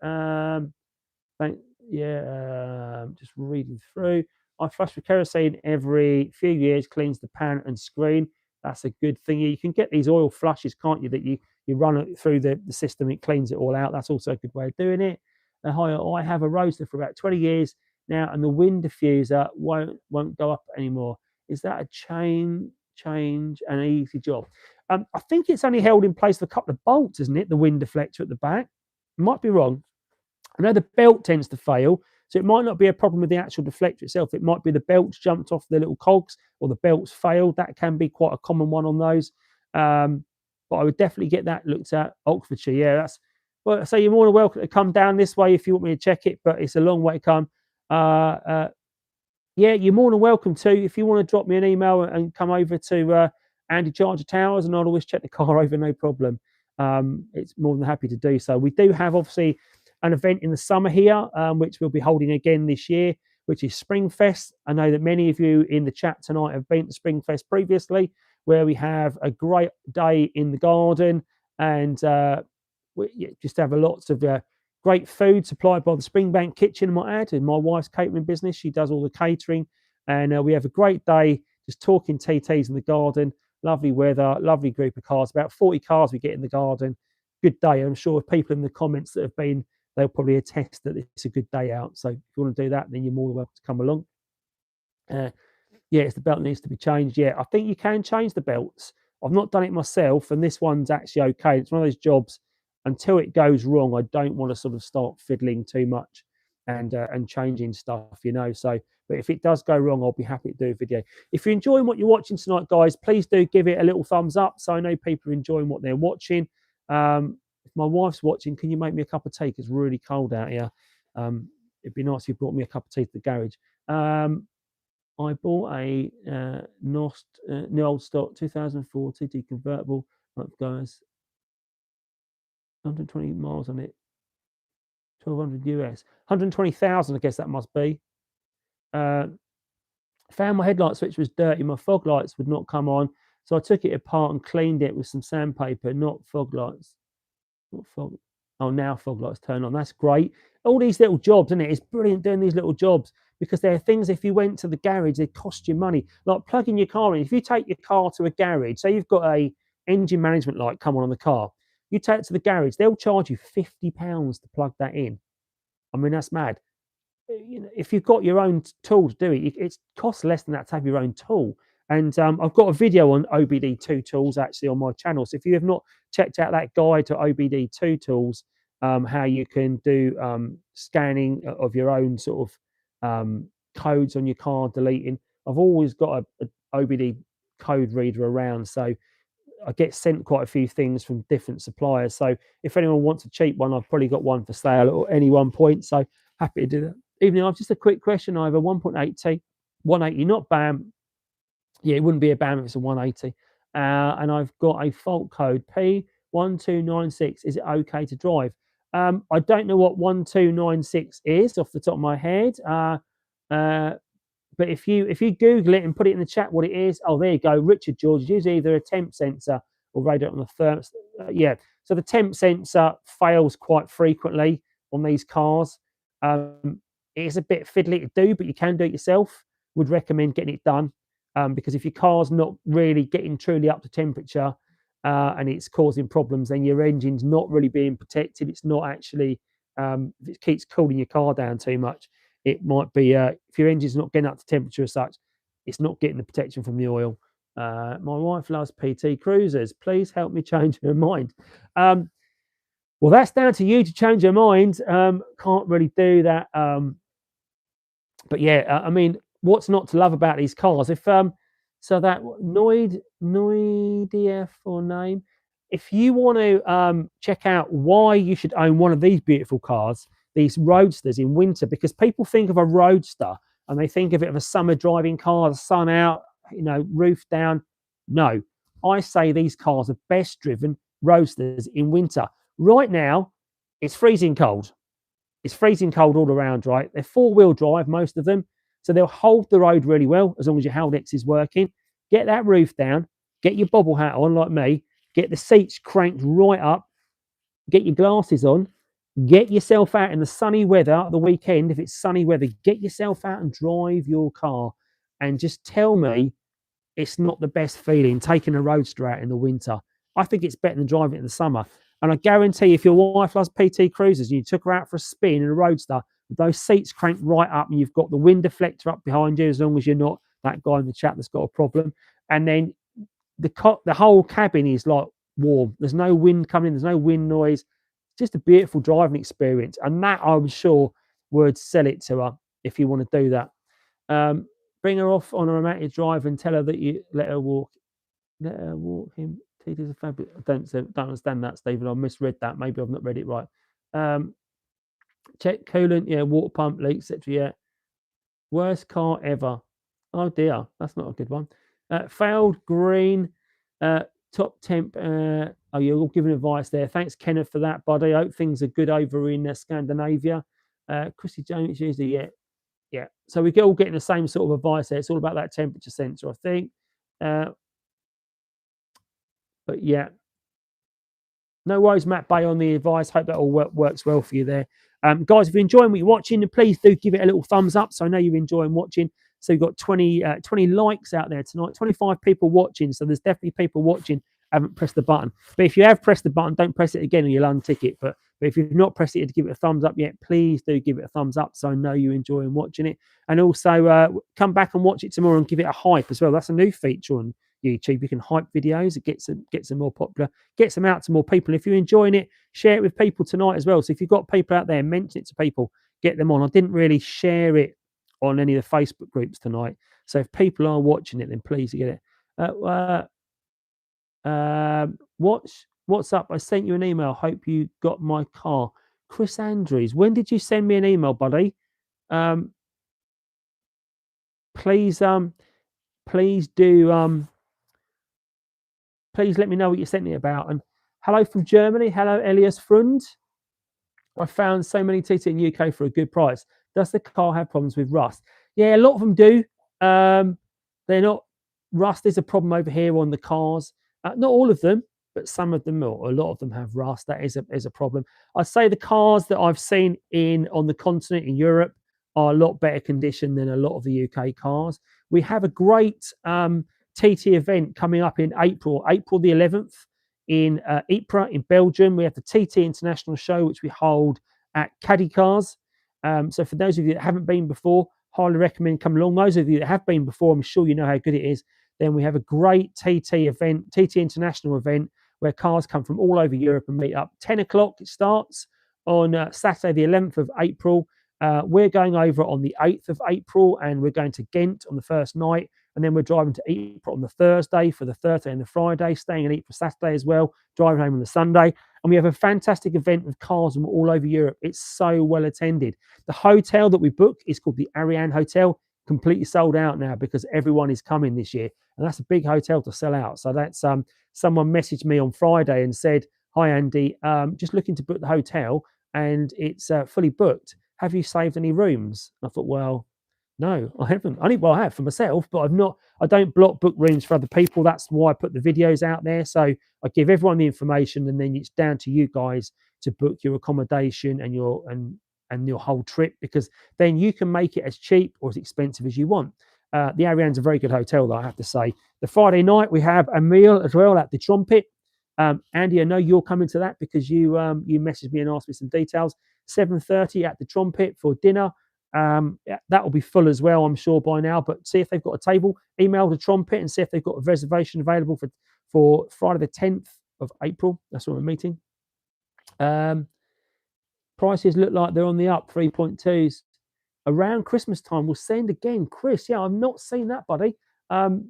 Just reading through. I flush with kerosene every few years, cleans the pan and screen. That's a good thing. You can get these oil flushes, can't you, that you run it through the system, it cleans it all out. That's also a good way of doing it. I have a Roadster for about 20 years now, and the wind diffuser won't go up anymore. Is that a change and an easy job? I think it's only held in place with a couple of bolts, isn't it? The wind deflector at the back. Might be wrong. I know the belt tends to fail, so it might not be a problem with the actual deflector itself. It might be the belts jumped off the little cogs, or the belts failed. That can be quite a common one on those. But I would definitely get that looked at. Oxfordshire, yeah, well, so you're more than welcome to come down this way if you want me to check it, but it's a long way to come. Yeah, you're more than welcome to. If you want to drop me an email and come over to Andycharger Towers, and I'll always check the car over, no problem. It's more than happy to do so. We do have, obviously, an event in the summer here, which we'll be holding again this year, which is Springfest. I know that many of you in the chat tonight have been to Springfest previously, where we have a great day in the garden, and we just have lots of great food supplied by the Springbank Kitchen, I might add, and my wife's catering business. She does all the catering and we have a great day just talking TTs in the garden. Lovely weather, lovely group of cars, about 40 cars we get in the garden. Good day. I'm sure people in the comments that have been, they'll probably attest that it's a good day out. So if you want to do that, then you're more than welcome to come along. Yes, the belt needs to be changed. Yeah, I think you can change the belts. I've not done it myself, and this one's actually okay. It's one of those jobs, until it goes wrong, I don't want to sort of start fiddling too much and changing stuff, you know. So, but if it does go wrong, I'll be happy to do a video. If you're enjoying what you're watching tonight, guys, please do give it a little thumbs up so I know people are enjoying what they're watching. If my wife's watching, can you make me a cup of tea? It's really cold out here. It'd be nice if you brought me a cup of tea to the garage. I bought a Nost new old stock 2004 TT convertible. Guys, 120 miles on it, 1200 US, 120,000. I guess that must be. Found my headlight switch was dirty. My fog lights would not come on, so I took it apart and cleaned it with some sandpaper. Not fog lights. Not fog. Oh, now fog lights turn on. That's great. All these little jobs, isn't it? It's brilliant doing these little jobs, because there are things, if you went to the garage, they cost you money. Like plugging your car in. If you take your car to a garage, say you've got a engine management light come on the car, you take it to the garage, they'll charge you £50 to plug that in. I mean, that's mad. You know, if you've got your own tool to do it, it costs less than that to have your own tool. And I've got a video on OBD2 tools actually on my channel. So if you have not checked out that guide to OBD2 tools, how you can do scanning of your own sort of codes on your car, deleting. I've always got a OBD code reader around, so I get sent quite a few things from different suppliers. So if anyone wants a cheap one, I've probably got one for sale at any one point. So happy to do that. Evening, I've just a quick question. I have a 1.8T, 180, not BAM. Yeah, it wouldn't be a BAM if it's a 180. And I've got a fault code P1296. Is it okay to drive? I don't know what 1296 is off the top of my head. But if you Google it and put it in the chat what it is, oh, there you go. Richard George, use either a temp sensor or radar on the first. Yeah, so the temp sensor fails quite frequently on these cars. It is a bit fiddly to do, but you can do it yourself. Would recommend getting it done, because if your car's not really getting truly up to temperature and it's causing problems, then your engine's not really being protected. It's not actually, if it keeps cooling your car down too much, it might be, if your engine's not getting up to temperature as such, it's not getting the protection from the oil. My wife loves PT Cruisers. Please help me change her mind. Well, that's down to you to change your mind. Can't really do that. But yeah, I mean, what's not to love about these cars? If so that Noidf or name, if you want to check out why you should own one of these beautiful cars, these roadsters in winter, because people think of a roadster and they think of it as a summer driving car, the sun out, you know, roof down. No, I say these cars are best driven roadsters in winter. Right now, it's freezing cold. It's freezing cold all around, right? They're four-wheel drive, most of them. So they'll hold the road really well as long as your Haldex is working. Get that roof down, get your bobble hat on like me, get the seats cranked right up, get your glasses on, get yourself out in the sunny weather the weekend. If it's sunny weather, get yourself out and drive your car, and just tell me it's not the best feeling taking a roadster out in the winter. I think it's better than driving it in the summer. And I guarantee if your wife loves PT Cruisers and you took her out for a spin in a roadster with those seats cranked right up and you've got the wind deflector up behind you, as long as you're not that guy in the chat that's got a problem, and then the whole cabin is like warm. There's no wind coming in. There's no wind noise. Just a beautiful driving experience. And that, I'm sure, would sell it to her if you want to do that. Bring her off on a romantic drive and tell her that you let her walk. Let her walk him. TT's a fabulous. I don't understand that, Stephen. I misread that. Maybe I've not read it right. Check coolant. Yeah, water pump leaks, etc. Yeah. Worst car ever. Oh dear, that's not a good one. Failed green. Top temp. Oh, you're all giving advice there. Thanks, Kenneth, for that, buddy. I hope things are good over in Scandinavia. Chrissy Jones, usually, yeah. So we're all getting the same sort of advice there. It's all about that temperature sensor, I think. But yeah, no worries, Matt Bay, on the advice. Hope that all works well for you there. Guys, if you're enjoying what you're watching, please do give it a little thumbs up so I know you're enjoying watching. So you've got 20 likes out there tonight, 25 people watching. So there's definitely people watching. Haven't pressed the button. But if you have pressed the button, don't press it again or you'll untick it. But if you've not pressed it to give it a thumbs up yet, please do give it a thumbs up so I know you enjoy watching it. And also come back and watch it tomorrow and give it a hype as well. That's a new feature on YouTube. You can hype videos. It gets them more popular, gets them out to more people. If you're enjoying it, share it with people tonight as well. So if you've got people out there, mention it to people, get them on. I didn't really share it on any of the Facebook groups tonight. So if people are watching it, then please get it. What's up? I sent you an email. Hope you got my car. Chris Andrews, when did you send me an email, buddy? Please let me know what you sent me about. And hello from Germany. Hello, Elias Frund. I found so many TT in UK for a good price. Does the car have problems with rust? Yeah, a lot of them do. They're not. Rust is a problem over here on the cars. Not all of them, but some of them, or a lot of them, have rust. That is a problem. I'd say the cars that I've seen on the continent in Europe are a lot better condition than a lot of the UK cars. We have a great TT event coming up in April the 11th in Ypres in Belgium. We have the TT International Show, which we hold at Dicuss. So for those of you that haven't been before, highly recommend come along. Those of you that have been before, I'm sure you know how good it is. Then we have a great TT event, TT International event, where cars come from all over Europe and meet up. 10 o'clock it starts on Saturday, the 11th of April. We're going over on the 8th of April, and we're going to Ghent on the first night. And then we're driving to Ypres on the Thursday for the Thursday and the Friday, staying in Ypres Saturday as well, driving home on the Sunday. And we have a fantastic event with cars from all over Europe. It's so well attended. The hotel that we book is called the Ariane Hotel, completely sold out now because everyone is coming this year. And that's a big hotel to sell out. So that's someone messaged me on Friday and said, "Hi, Andy, just looking to book the hotel and it's fully booked. Have you saved any rooms?" I thought, well, no, I haven't. I have for myself, but I don't block book rooms for other people. That's why I put the videos out there. So I give everyone the information, and then it's down to you guys to book your accommodation and your whole trip, because then you can make it as cheap or as expensive as you want. The Ariane's a very good hotel, though, I have to say. The Friday night we have a meal as well at the Trumpet. Andy, I know you're coming to that because you messaged me and asked me some details. 7:30 at the Trumpet for dinner. That will be full as well, I'm sure, by now. But see if they've got a table. Email the Trumpet and see if they've got a reservation available for Friday the 10th of April. That's when we're meeting. Prices look like they're on the up. 3.2s around Christmas time. We'll send again, Chris. Yeah, I've not seen that, buddy.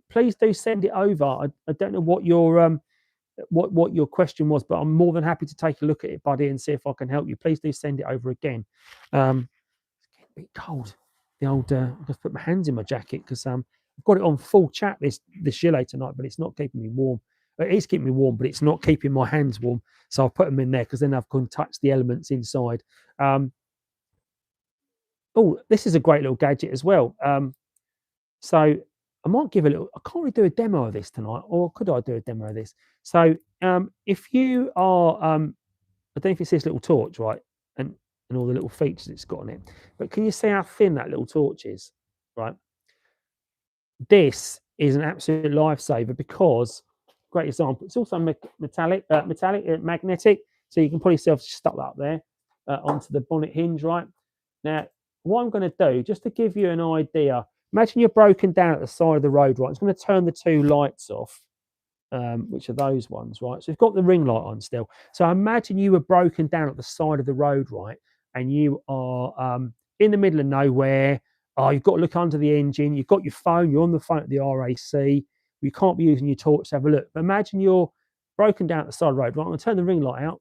Please do send it over. I don't know what your question was, but I'm more than happy to take a look at it, buddy, and see if I can help you. Please do send it over again. It's getting a bit cold. I've got to put my hands in my jacket because I've got it on full chat this gilet tonight, but it's not keeping me warm. It is keeping me warm, but it's not keeping my hands warm. So I'll put them in there because then I've gone touch the elements inside. Oh, this is a great little gadget as well. So I might give I can't really do a demo of this tonight, or could I do a demo of this? So if you are, I don't know if it's this little torch, right? And all the little features it's got on it, but can you see how thin that little torch is, right? This is an absolute lifesaver because, great example, it's also magnetic, so you can put yourself stuck up there onto the bonnet hinge, right? Now, what I'm going to do, just to give you an idea, imagine you're broken down at the side of the road, right? It's going to turn the two lights off, which are those ones, right? So you've got the ring light on still. So imagine you were broken down at the side of the road, right? And you are in the middle of nowhere. You've got to look under the engine. You've got your phone. You're on the phone at the RAC. You can't be using your torch to have a look. But imagine you're broken down at the side of the road, right? I'm going to turn the ring light out,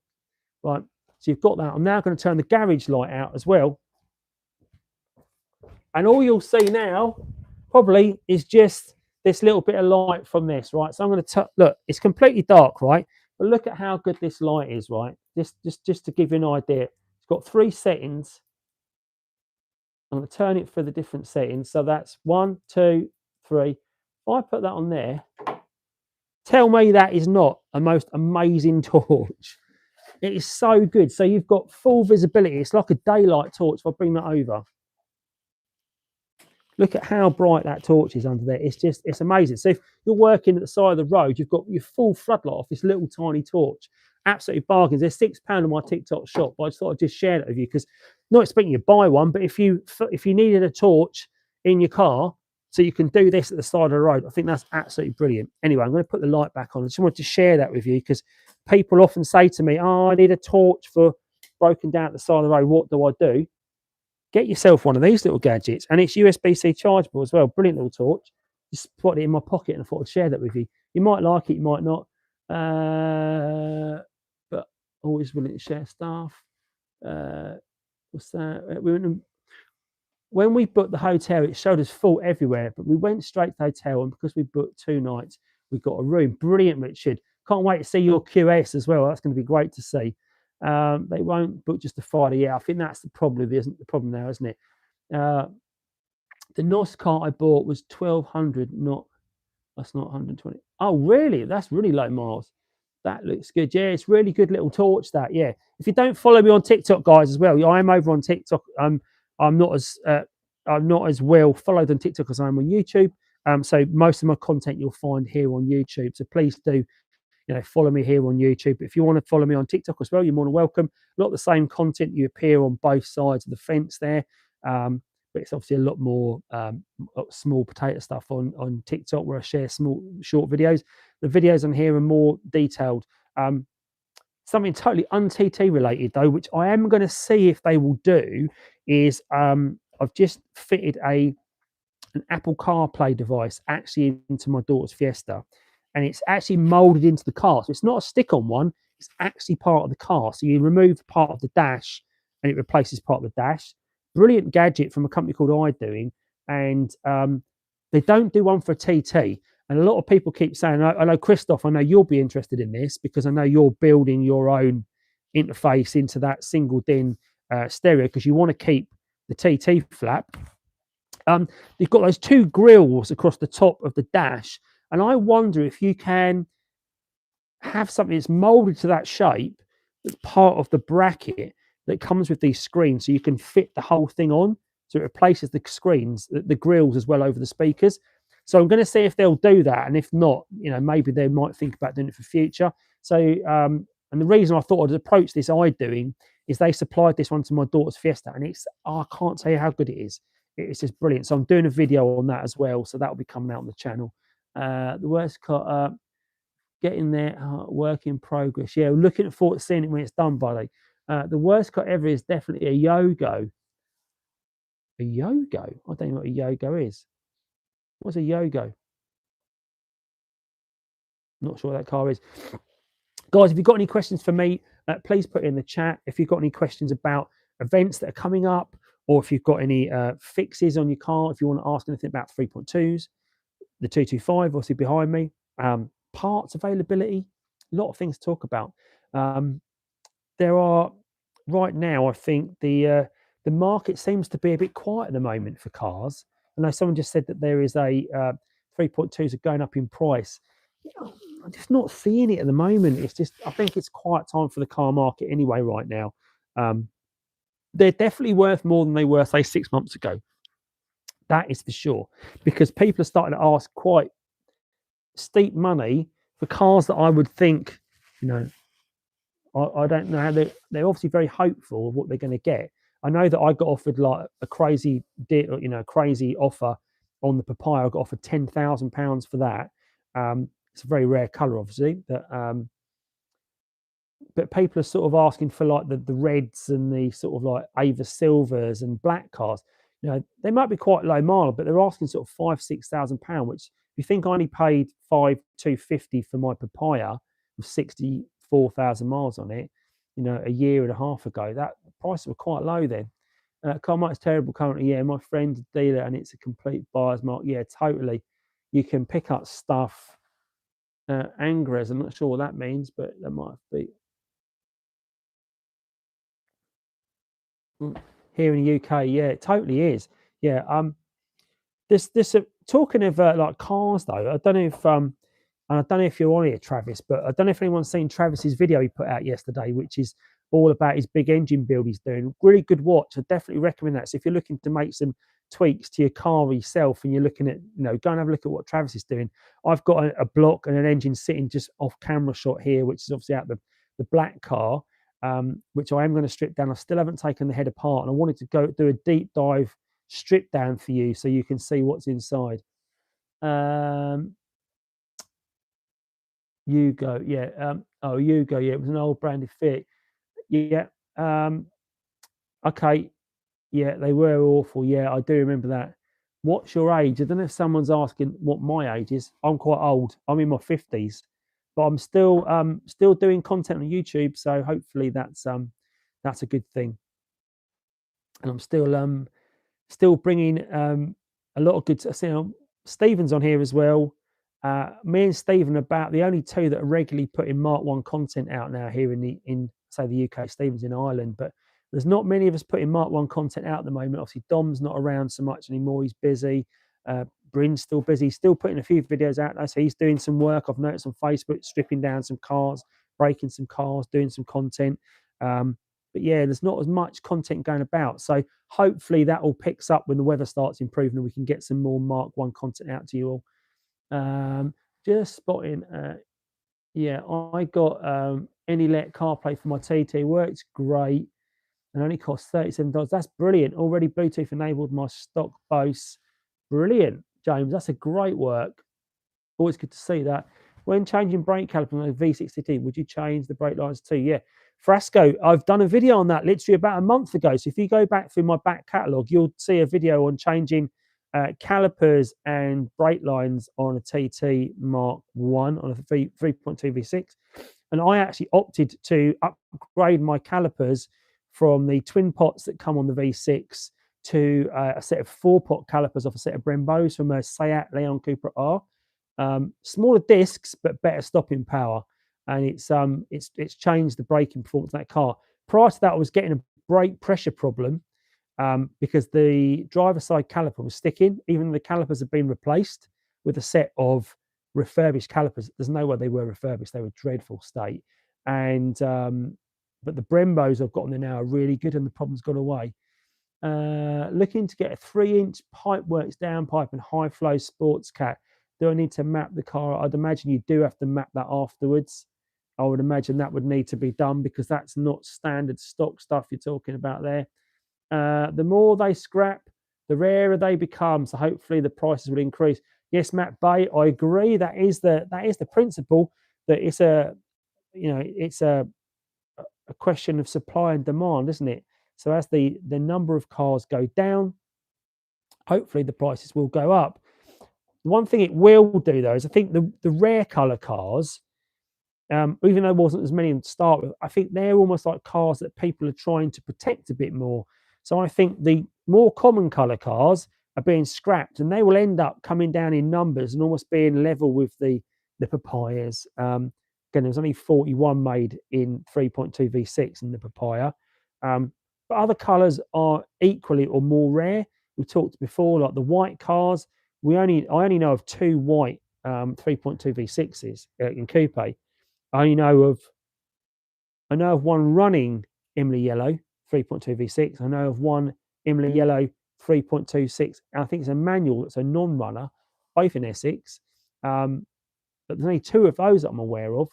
right? So you've got that. I'm now going to turn the garage light out as well. And all you'll see now probably is just this little bit of light from this, right? So I'm going to look, it's completely dark, right? But look at how good this light is, right? Just to give you an idea. It's got 3 settings. I'm going to turn it for the different settings. So that's 1, 2, 3. If I put that on there, tell me that is not a most amazing torch. It is so good. So you've got full visibility. It's like a daylight torch if I bring that over. Look at how bright that torch is under there. It's amazing. So if you're working at the side of the road, you've got your full floodlight off this little tiny torch. Absolutely bargains. There's £6 on my TikTok shop, but I just thought I'd just share that with you because not expecting you to buy one, but if you needed a torch in your car, so you can do this at the side of the road, I think that's absolutely brilliant. Anyway, I'm going to put the light back on. I just wanted to share that with you because people often say to me, "Oh, I need a torch for broken down at the side of the road. What do I do?" Get yourself one of these little gadgets, and it's USB-C chargeable as well. Brilliant little torch. Just put it in my pocket, and I thought I'd share that with you. You might like it, you might not, but always willing to share stuff. What's that? When we booked the hotel, it showed us full everywhere, but we went straight to the hotel, and because we booked 2 nights, we got a room. Brilliant, Richard. Can't wait to see your QS as well. That's going to be great to see. They won't book just a Friday. Yeah, I think that's the problem now, isn't it? The NOS car I bought was 1200, that's not 120. Oh, really? That's really low miles. That looks good. Yeah, it's really good little torch, that. Yeah. If you don't follow me on TikTok, guys, as well, I am over on TikTok. I'm not as well followed on TikTok as I am on YouTube. So most of my content you'll find here on YouTube. So please do, follow me here on YouTube. If you want to follow me on TikTok as well, you're more than welcome. A lot of the same content. You appear on both sides of the fence there. But it's obviously a lot more small potato stuff on TikTok, where I share small, short videos. The videos on here are more detailed. Something totally un-TT related, though, which I am going to see if they will do, is I've just fitted an Apple CarPlay device actually into my daughter's Fiesta, and it's actually molded into the car. So it's not a stick-on one, it's actually part of the car. So you remove part of the dash and it replaces part of the dash. Brilliant gadget from a company called iDoing, and they don't do one for a TT. And a lot of people keep saying, I know, Christoph, I know you'll be interested in this because I know you're building your own interface into that single DIN stereo because you want to keep the TT flap. You've got those 2 grills across the top of the dash, and I wonder if you can have something that's molded to that shape that's part of the bracket that comes with these screens, so you can fit the whole thing on. So it replaces the screens, the grills as well over the speakers. So I'm going to see if they'll do that, and if not, maybe they might think about doing it for future. So, and the reason I thought I'd approach this iDoing is they supplied this one to my daughter's Fiesta, and I can't tell you how good it is. It's just brilliant. So I'm doing a video on that as well, so that will be coming out on the channel. The worst cut, getting there, work in progress. Yeah, looking forward to seeing it when it's done, buddy. The worst cut ever is definitely a Yogo. A Yogo? I don't know what a Yogo is. What's a Yogo? Not sure what that car is. Guys, if you've got any questions for me, please put it in the chat. If you've got any questions about events that are coming up, or if you've got any fixes on your car, if you want to ask anything about 3.2s, the 225, obviously behind me, parts availability, a lot of things to talk about. There are, right now, I think the market seems to be a bit quiet at the moment for cars. I know someone just said that there is a 3.2s are going up in price. I'm just not seeing it at the moment. I think it's quiet time for the car market anyway right now. They're definitely worth more than they were, say, 6 months ago. That is for sure, because people are starting to ask quite steep money for cars that I would think, I don't know how they're obviously very hopeful of what they're going to get. I know that I got offered like a crazy deal, crazy offer on the Papaya. I got offered £10,000 for that. It's a very rare color, obviously, but people are sort of asking for like the reds and the sort of like Ava silvers and black cars. They might be quite low mile, but they're asking sort of £5,000-6,000, which if you think I only paid $5,250 for my Papaya with 64,000 miles on it, a year and a half ago, that prices were quite low then. Car market's terrible currently. Yeah, my friend's a dealer and it's a complete buyer's market. Yeah, totally. You can pick up stuff. Angres, I'm not sure what that means, but that might be. Here in the UK, yeah, it totally is. Yeah. This talking of like cars though, I don't know if and I don't know if you're on here, Travis, but I don't know if anyone's seen Travis's video he put out yesterday, which is all about his big engine build he's doing. Really good watch. I definitely recommend that. So if you're looking to make some tweaks to your car yourself, and you're looking at, go and have a look at what Travis is doing. I've got a block and an engine sitting just off camera shot here, which is obviously out the black car, which I am going to strip down. I still haven't taken the head apart, and I wanted to go do a deep dive strip down for you so you can see what's inside. Yugo, yeah. Yugo, yeah. It was an old branded Fit. Yeah. Okay. Yeah, they were awful. Yeah, I do remember that. What's your age? I don't know if someone's asking what my age is. I'm quite old. I'm in my 50s, but I'm still doing content on YouTube. So hopefully that's a good thing. And I'm still bringing a lot of good. Stephen's on here as well. Me and Stephen are about the only two that are regularly putting Mark 1 content out now here in say the UK. Stephen's in Ireland, but there's not many of us putting Mark 1 content out at the moment. Obviously, Dom's not around so much anymore. He's busy. Bryn's still busy. Still putting a few videos out there. So he's doing some work. I've noticed on Facebook, stripping down some cars, breaking some cars, doing some content. But yeah, there's not as much content going about. So hopefully that all picks up when the weather starts improving and we can get some more Mark 1 content out to you all. Just spotting. Yeah, I got AnyLet CarPlay for my TT. Works great and only costs $37. That's brilliant. Already Bluetooth enabled my stock Bose. Brilliant, James. That's a great work. Always good to see that. When changing brake caliper on a V60T, would you change the brake lines too? Yeah. Frasco, I've done a video on that literally about a month ago. So if you go back through my back catalogue, you'll see a video on changing calipers and brake lines on a TT Mark 1 on a 3.2 V6. And I actually opted to upgrade my calipers from the twin pots that come on the V6 to a set of 4-pot calipers off a set of Brembos from a Seat Leon Cooper R. Smaller discs, but better stopping power. And it's changed the braking performance of that car. Prior to that, I was getting a brake pressure problem because the driver side caliper was sticking. Even the calipers have been replaced with a set of refurbished calipers. There's no way they were refurbished. They were dreadful state. And but the Brembos I've got on there now are really good, and the problem's gone away. Looking to get a 3-inch Pipeworks downpipe and high flow sports cat. Do I need to map the car? I'd imagine you do have to map that afterwards. I would imagine that would need to be done because that's not standard stock stuff you're talking about there. The more they scrap, the rarer they become. So hopefully the prices will increase. Yes, Matt Bay, I agree. That is the principle. That it's a question of supply and demand, isn't it? So as the number of cars go down, hopefully the prices will go up. The one thing it will do, though, is I think the rare colour cars, even though there wasn't as many to start with, I think they're almost like cars that people are trying to protect a bit more. So I think the more common colour cars are being scrapped, and they will end up coming down in numbers and almost being level with the Papayas. Again, there was only 41 made in 3.2 V6 in the Papaya. But other colours are equally or more rare. We talked before, like the white cars. I only know of 2 white 3.2 V6s in coupe. I know of one running Imlay yellow 3.2 V6. I know of one Imlay yellow 3.26. I think it's a manual. It's a non-runner, both in Essex. But there's only 2 of those that I'm aware of.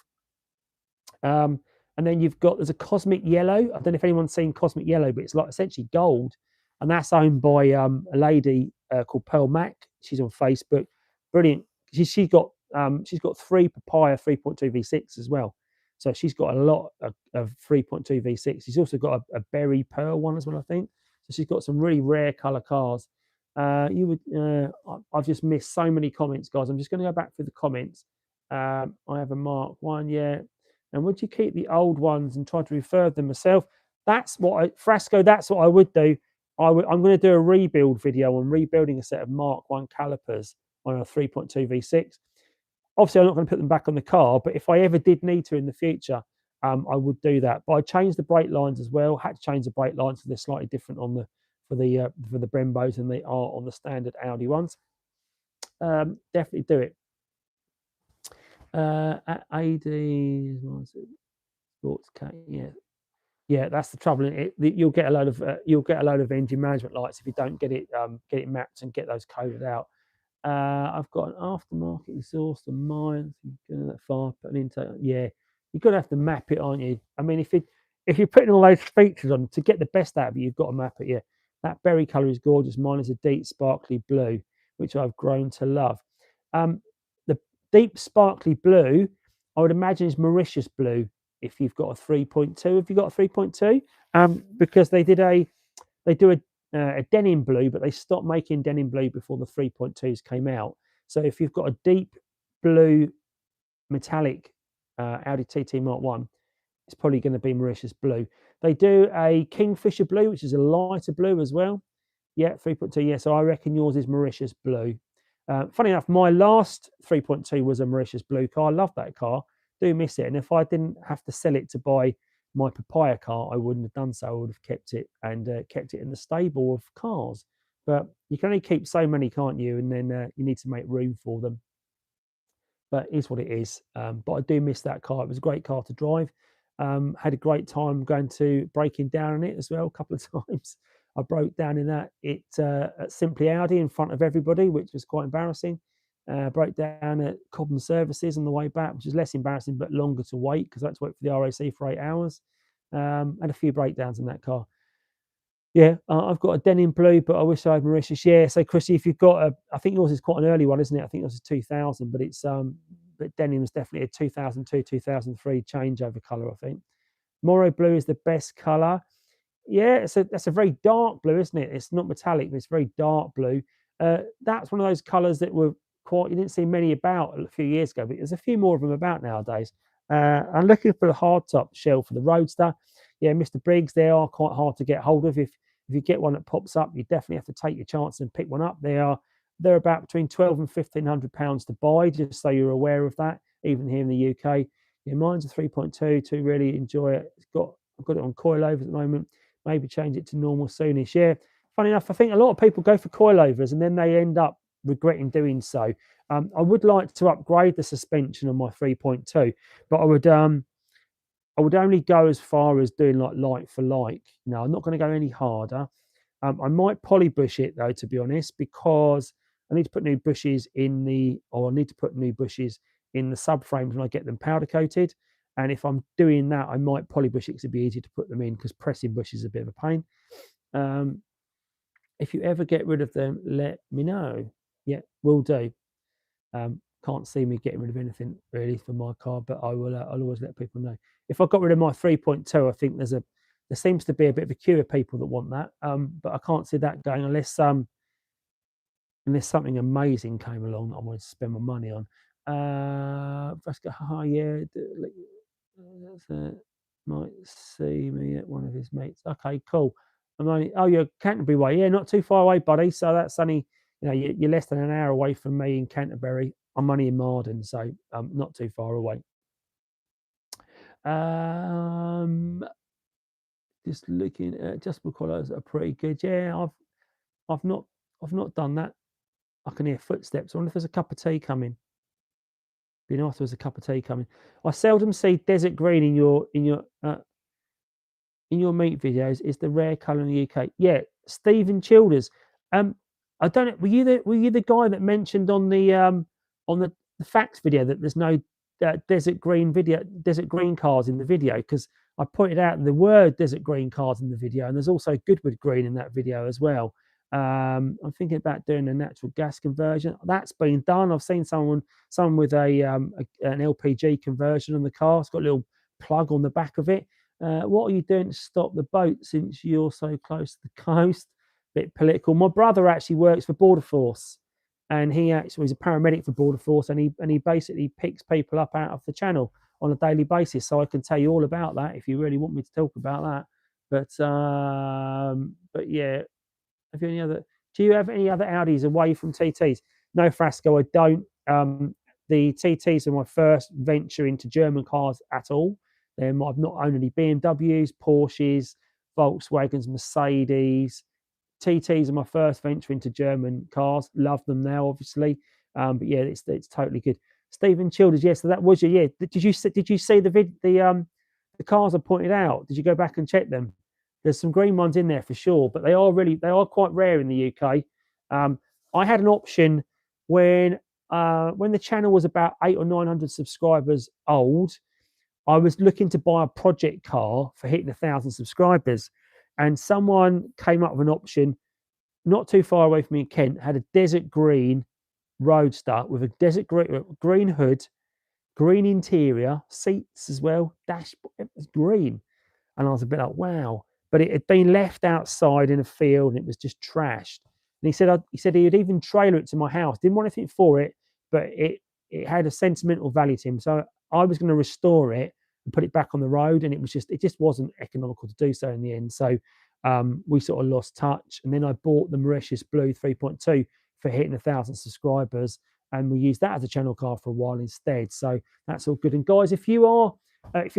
And then there's a Cosmic Yellow. I don't know if anyone's seen Cosmic Yellow, but it's like essentially gold, and that's owned by a lady called Pearl Mack. She's on Facebook. Brilliant. She's got 3 Papaya 3.2 V6 as well. So she's got a lot of 3.2 V6. She's also got a Berry Pearl one as well, I think. So she's got some really rare colour cars. I've just missed so many comments, guys. I'm just going to go back through the comments. I have a Mark 1, yeah. And would you keep the old ones and try to refurb them myself? That's what I would do. I'm going to do a rebuild video on rebuilding a set of Mark 1 calipers on a 3.2 V6. Obviously, I'm not going to put them back on the car, but if I ever did need to in the future, I would do that. But I changed the brake lines as well. Had to change the brake lines so they're slightly different for the Brembos than they are on the standard Audi ones. Definitely do it. At AD Sports Cat, yeah. Yeah, that's the trouble. You'll get a load of engine management lights if you don't get it mapped and get those coded out. I've got an aftermarket exhaust and mine. Going that far, put an intake. Yeah, you're gonna have to map it, aren't you? I mean, if you're putting all those features on to get the best out of it, you've got to map it. Yeah, that berry colour is gorgeous. Mine is a deep sparkly blue, which I've grown to love. The deep sparkly blue, I would imagine, is Mauritius blue. If you've got a 3.2, have you got a 3.2? Because they do a denim blue, but they stopped making denim blue before the 3.2s came out. So if you've got a deep blue metallic Audi TT Mark 1, it's probably going to be Mauritius blue. They do a Kingfisher blue, which is a lighter blue as well. Yeah, 3.2. Yeah, so I reckon yours is Mauritius blue. Funny enough, my last 3.2 was a Mauritius blue car. I love that car. Do miss it. And if I didn't have to sell it to buy my papaya car, I wouldn't have done so. I would have kept it and kept it in the stable of cars. But you can only keep so many, can't you? And then you need to make room for them. But it is what it is. But I do miss that car. It was a great car to drive. Had a great time going to breaking down in it as well a couple of times. I broke down in that at Simply Audi in front of everybody, which was quite embarrassing. Broke down at Cobham Services on the way back, which is less embarrassing but longer to wait because I had to wait for the RAC for 8 hours. Had a few breakdowns in that car. Yeah, I've got a denim blue, but I wish I had Mauritius. Yeah, so Chrissy, if you've got I think yours is quite an early one, isn't it? I think yours is 2000, but but denim is definitely a 2002, 2003 changeover colour, I think. Moro blue is the best colour. Yeah, that's a very dark blue, isn't it? It's not metallic, but it's very dark blue. That's one of those colours that you didn't see many about a few years ago, but there's a few more of them about nowadays. I'm looking for the hardtop shell for the Roadster. Yeah, Mr. Briggs, they are quite hard to get hold of. If you get one that pops up, you definitely have to take your chance and pick one up. They're about between £1,200 and £1,500 to buy, just so you're aware of that, even here in the UK. Yeah, mine's a 3.2 to really enjoy it. I've got it on coilovers at the moment. Maybe change it to normal soonish. Yeah, funny enough, I think a lot of people go for coilovers and then they end up regretting doing so. I would like to upgrade the suspension on my 3.2, but I would only go as far as doing like for like. I'm not going to go any harder. I might polybush it though, to be honest, because I need to put new bushes I need to put new bushes in the subframes when I get them powder coated. And if I'm doing that, I might polybush it because it'd be easier to put them in because pressing bushes is a bit of a pain. If you ever get rid of them, let me know. Yeah, will do. Can't see me getting rid of anything really for my car, but I'll always let people know. If I got rid of my 3.2, I think there seems to be a bit of a queue of people that want that. But I can't see that going unless something amazing came along that I wanted to spend my money on. Might see me at one of his mates. Okay, cool. You're Canterbury way. Yeah, not too far away, buddy. So that's only, you're less than an hour away from me in Canterbury. I'm only in Marden, so not too far away. Just looking at adjustable collars are pretty good. Yeah, I've not done that. I can hear footsteps. I wonder if there's a cup of tea coming. Be nice if there was a cup of tea coming. I seldom see desert green in your meat videos. It's the rare colour in the UK. Yeah, Stephen Childers. I don't know. Were you the guy that mentioned on the facts video that there's no desert green cars in the video? Because I pointed out there were desert green cars in the video, and there's also Goodwood green in that video as well. I'm thinking about doing a natural gas conversion. That's been done. I've seen someone with an LPG conversion on the car. It's got a little plug on the back of it. What are you doing to stop the boat since you're so close to the coast? Bit political. My brother actually works for Border Force, and he actually is a paramedic for Border Force, and he basically picks people up out of the channel on a daily basis. So I can tell you all about that if you really want me to talk about that. But yeah, do you have any other Audis away from TTs? No, Frasco, I don't. The TTs are my first venture into German cars at all. I've not owned any BMWs, Porsches, Volkswagens, Mercedes. TTs are my first venture into German cars. Love them now, obviously. But yeah, it's totally good. Stephen Childers, yes. So that was your. Yeah. Did you see the the cars I pointed out, did you go back and check them? There's some green ones in there for sure, but they are quite rare in the UK. I had an option when the channel was about 800 or 900 subscribers old. I was looking to buy a project car for hitting 1,000 subscribers, and someone came up with an option not too far away from me in Kent, had a desert green roadster with a desert green hood, green interior, seats as well, dashboard, it was green. And I was a bit like, wow. But it had been left outside in a field and it was just trashed. And he said he'd even trailer it to my house. Didn't want anything for it, but it had a sentimental value to him. So I was going to restore it and put it back on the road. And it just wasn't economical to do so in the end. So we sort of lost touch. And then I bought the Mauritius Blue 3.2 for hitting 1,000 subscribers. And we used that as a channel car for a while instead. So that's all good. And guys, if you're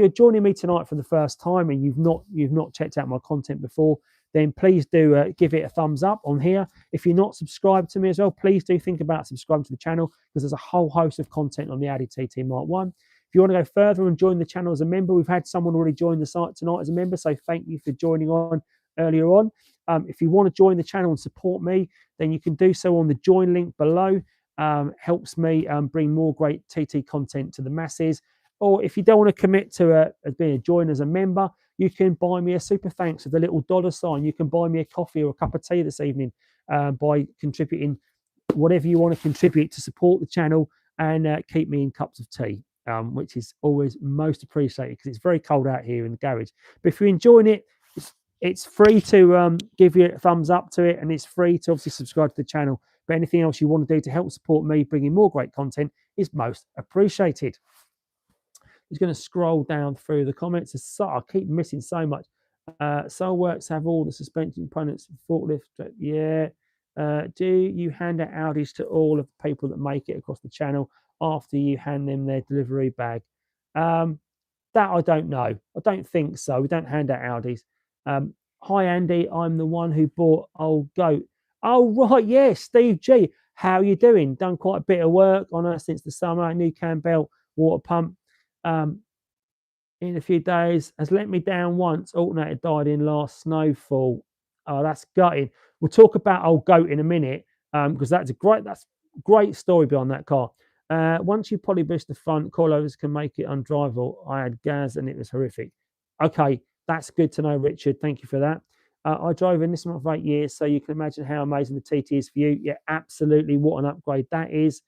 joining me tonight for the first time and you've not checked out my content before, then please do give it a thumbs up on here. If you're not subscribed to me as well, please do think about subscribing to the channel, because there's a whole host of content on the Audi TT Mark 1. If you want to go further and join the channel as a member, we've had someone already join the site tonight as a member, so thank you for joining on earlier on. If you want to join the channel and support me, then you can do so on the join link below. Helps me bring more great TT content to the masses. Or if you don't want to commit to being a joiner as a member, you can buy me a super thanks with a little $sign. You can buy me a coffee or a cup of tea this evening by contributing whatever you want to contribute to support the channel and keep me in cups of tea, which is always most appreciated because it's very cold out here in the garage. But if you're enjoying it, it's free to give you a thumbs up to it, and it's free to obviously subscribe to the channel. But anything else you want to do to help support me bringing more great content is most appreciated. Just going to scroll down through the comments. I keep missing so much. Soulworks have all the suspension components for forklift. Yeah. Do you hand out Audis to all of the people that make it across the channel after you hand them their delivery bag? That I don't know. I don't think so. We don't hand out Audis. Hi, Andy. I'm the one who bought Old Goat. Oh, right. Yeah, Steve G. How you doing? Done quite a bit of work on her since the summer. New cam belt, water pump. In a few days, has let me down once. Alternator died in last snowfall. Oh, that's gutting. We'll talk about Old Goat in a minute because that's great story behind that car. Once you polyboost the front, coilovers can make it undrivable. I had gas and it was horrific. Okay, that's good to know, Richard. Thank you for that. I drove in this month for 8 years, so you can imagine how amazing the TT is for you. Yeah, absolutely. What an upgrade that is.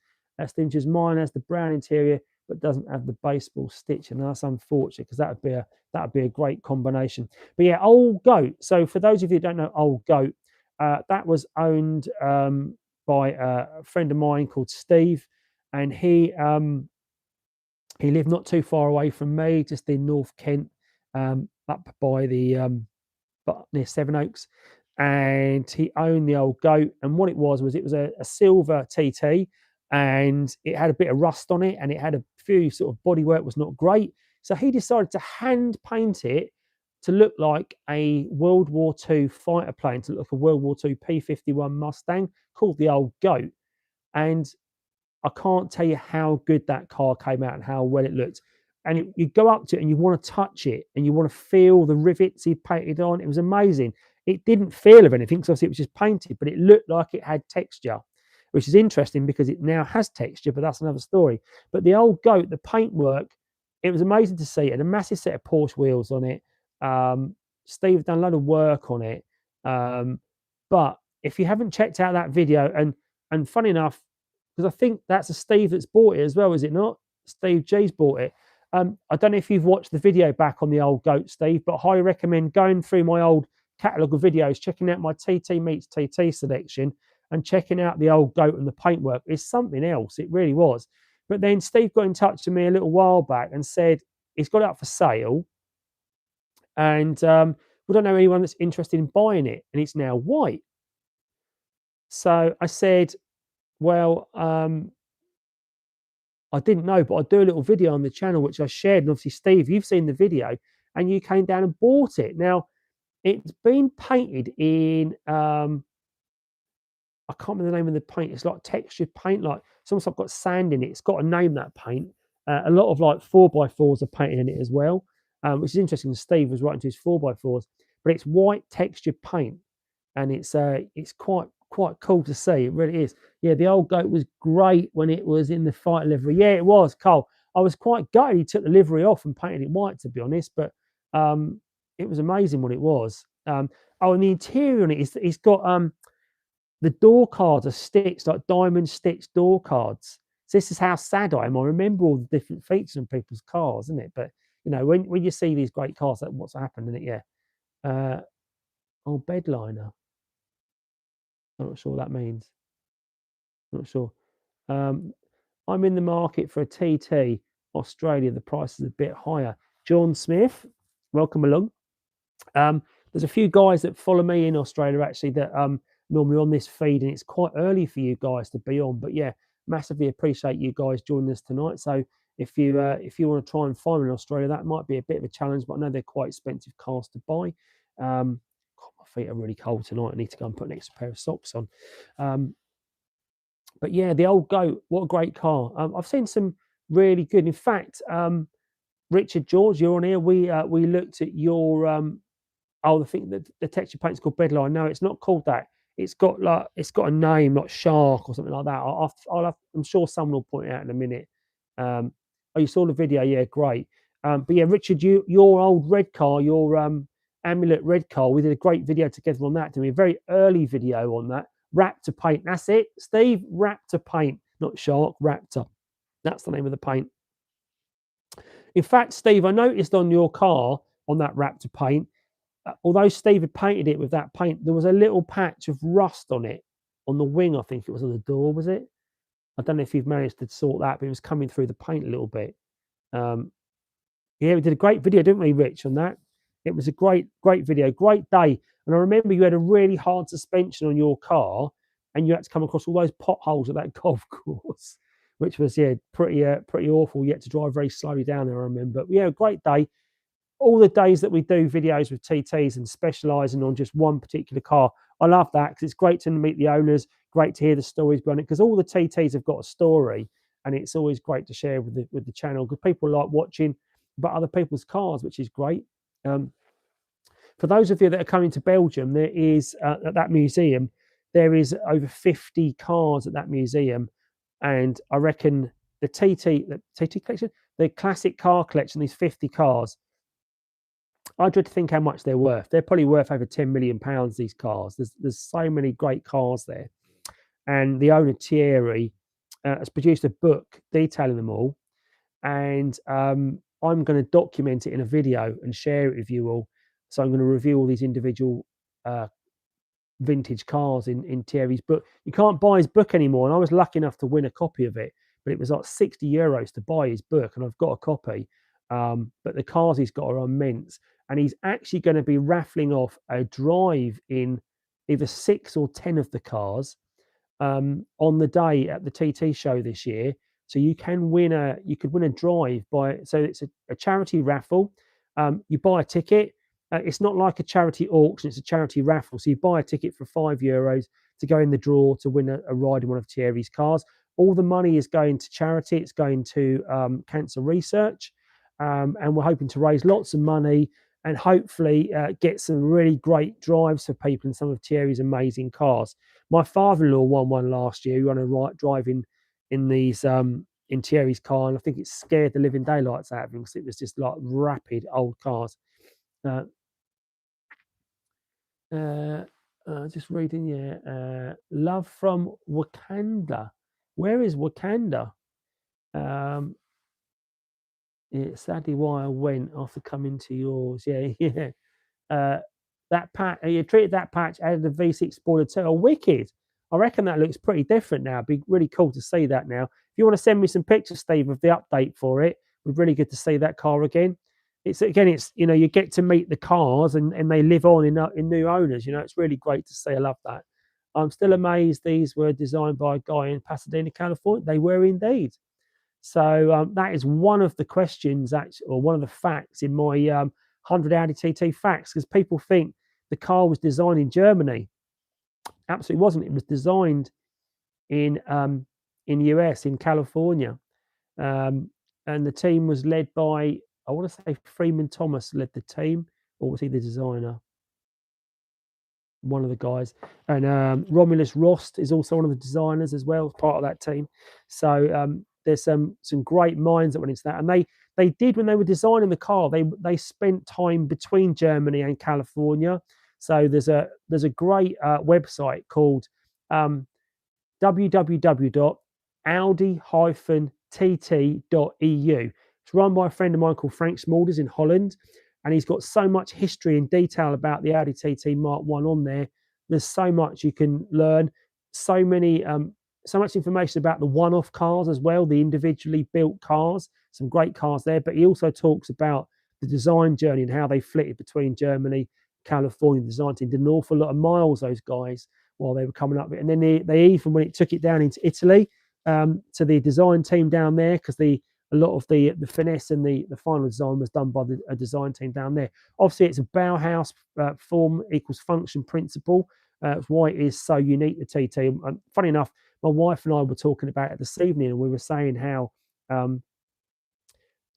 Stinger's mine has the brown interior, but doesn't have the baseball stitch, and that's unfortunate because that would be a great combination. But yeah, Old Goat. So for those of you who don't know Old Goat, that was owned by a friend of mine called Steve, and he lived not too far away from me, just in North Kent, up by the near Sevenoaks, and he owned the Old Goat. And what it was a silver TT. And it had a bit of rust on it, and it had a few sort of bodywork was not great. So he decided to hand paint it to look like a World War II fighter plane, to look like a World War II P-51 Mustang called the Old Goat. And I can't tell you how good that car came out and how well it looked. And you go up to it and you want to touch it and you want to feel the rivets he painted on. It was amazing. It didn't feel of anything because obviously it was just painted, but it looked like it had texture, which is interesting because it now has texture, but that's another story. But the Old Goat, the paintwork, it was amazing to see. It had a massive set of Porsche wheels on it. Steve done a lot of work on it. But if you haven't checked out that video, and funny enough, because I think that's a Steve that's bought it as well, is it not? Steve G's bought it. I don't know if you've watched the video back on the Old Goat, Steve, but I highly recommend going through my old catalogue of videos, checking out my TT meets TT selection, and checking out the Old Goat and the paintwork. Is something else. It really was. But then Steve got in touch with me a little while back and said he's got it up for sale, and we don't know anyone that's interested in buying it, and it's now white. So I said, well, I didn't know, but I'll do a little video on the channel, which I shared. And obviously, Steve, you've seen the video and you came down and bought it. Now, it's been painted in, I can't remember the name of the paint. It's like textured paint, like it's almost like got sand in it. It's got a name, that paint. A lot of like 4x4s are painted in it as well. which is interesting. Steve was writing to his 4x4s, but it's white textured paint, and it's quite cool to see. It really is. Yeah, the old goat was great when it was in the fight livery. Yeah, it was, Cole. I was quite gutted he took the livery off and painted it white, to be honest, but it was amazing what it was. Oh, and the interior on it's got the door cards are stitched, like diamond stitched door cards. So this is how sad I am. I remember all the different features on people's cars, isn't it? But you know, when you see these great cars, that's what's happened, isn't it? Yeah. Oh, bedliner. I'm not sure what that means. Not sure. I'm in the market for a TT Australia. The price is a bit higher. John Smith, welcome along. There's a few guys that follow me in Australia actually that normally on this feed, and it's quite early for you guys to be on. But yeah, massively appreciate you guys joining us tonight. So if you want to try and find one in Australia, that might be a bit of a challenge, but I know they're quite expensive cars to buy. God, my feet are really cold tonight. I need to go and put an extra pair of socks on. But yeah, the old goat, what a great car. I've seen some really good. In fact, Richard George, you're on here. We looked at your the thing that the texture paint's called Bedline. No, it's not called that. It's got a name like Shark or something like that. I'm sure someone will point it out in a minute. Oh, you saw the video, yeah, great. But yeah, Richard, your old red car, your Amulet red car, we did a great video together on that. Did we? A very early video on that. Raptor paint. That's it, Steve. Raptor paint, not Shark. Raptor. That's the name of the paint. In fact, Steve, I noticed on your car on that Raptor paint, although Steve had painted it with that paint, there was a little patch of rust on it, on the wing. I think it was on the door. Was it? I don't know if you've managed to sort that, but it was coming through the paint a little bit. Yeah, we did a great video, didn't we, Rich, on that? It was a great video, great day. And I remember you had a really hard suspension on your car, and you had to come across all those potholes at that golf course, which was pretty awful. You had to drive very slowly down there. I remember. But yeah, great day. All the days that we do videos with TTs and specialising on just one particular car, I love that because it's great to meet the owners, great to hear the stories behind it, because all the TTs have got a story, and it's always great to share with the channel because people like watching about other people's cars, which is great. For those of you that are coming to Belgium, there is at that museum, there is over 50 cars at that museum, and I reckon the TT collection, the classic car collection, these 50 cars, I dread to think how much they're worth. They're probably worth over £10 million, these cars. There's so many great cars there. And the owner, Thierry, has produced a book detailing them all. And I'm going to document it in a video and share it with you all. So I'm going to review all these individual vintage cars in Thierry's book. You can't buy his book anymore. And I was lucky enough to win a copy of it, but it was like €60 to buy his book. And I've got a copy. But the cars he's got are immense. And he's actually going to be raffling off a drive in either 6 or 10 of the cars on the day at the TT show this year. So you could win a drive so it's a charity raffle. You buy a ticket. It's not like a charity auction, it's a charity raffle. So you buy a ticket for €5 to go in the draw to win a ride in one of Thierry's cars. All the money is going to charity. It's going to cancer research. And we're hoping to raise lots of money and hopefully get some really great drives for people in some of Thierry's amazing cars. My father-in-law won one last year. He won a drive in these in Thierry's car, and I think it scared the living daylights out of him because it was just like rapid old cars. Just reading, love from Wakanda. Where is Wakanda? It's sadly why I went after coming to yours. Yeah. That patch, you treated that patch, added the V6 spoiler too. Oh, wicked. I reckon that looks pretty different now. It'd be really cool to see that now. If you want to send me some pictures, Steve, of the update for it, we'd really good to see that car again. It's you get to meet the cars and they live on in new owners. It's really great to see. I love that. I'm still amazed these were designed by a guy in Pasadena, California. They were indeed. So that is one of the questions, actually, or one of the facts in my 100 Audi TT facts, because people think the car was designed in Germany. Absolutely wasn't. It was designed in US, in California, and the team was led by I want to say Freeman Thomas led the team, or was he the designer? One of the guys, and Romulus Rost is also one of the designers as well, part of that team. So there's some great minds that went into that, and they did when they were designing the car. They spent time between Germany and California. So there's a great website called www.audi-tt.eu. It's run by a friend of mine called Frank Smulders in Holland, and he's got so much history and detail about the Audi TT Mark 1 on there. There's so much you can learn, so much information about the one-off cars as well, the individually built cars, some great cars there. But he also talks about the design journey and how they flitted between Germany, California. The design team did an awful lot of miles, those guys, while they were coming up. And then they even, when it took it down into Italy, to the design team down there, because a lot of the finesse and the final design was done by a design team down there. Obviously, it's a Bauhaus form equals function principle. It's why it is so unique, the TT. And funny enough, my wife and I were talking about it this evening, and we were saying how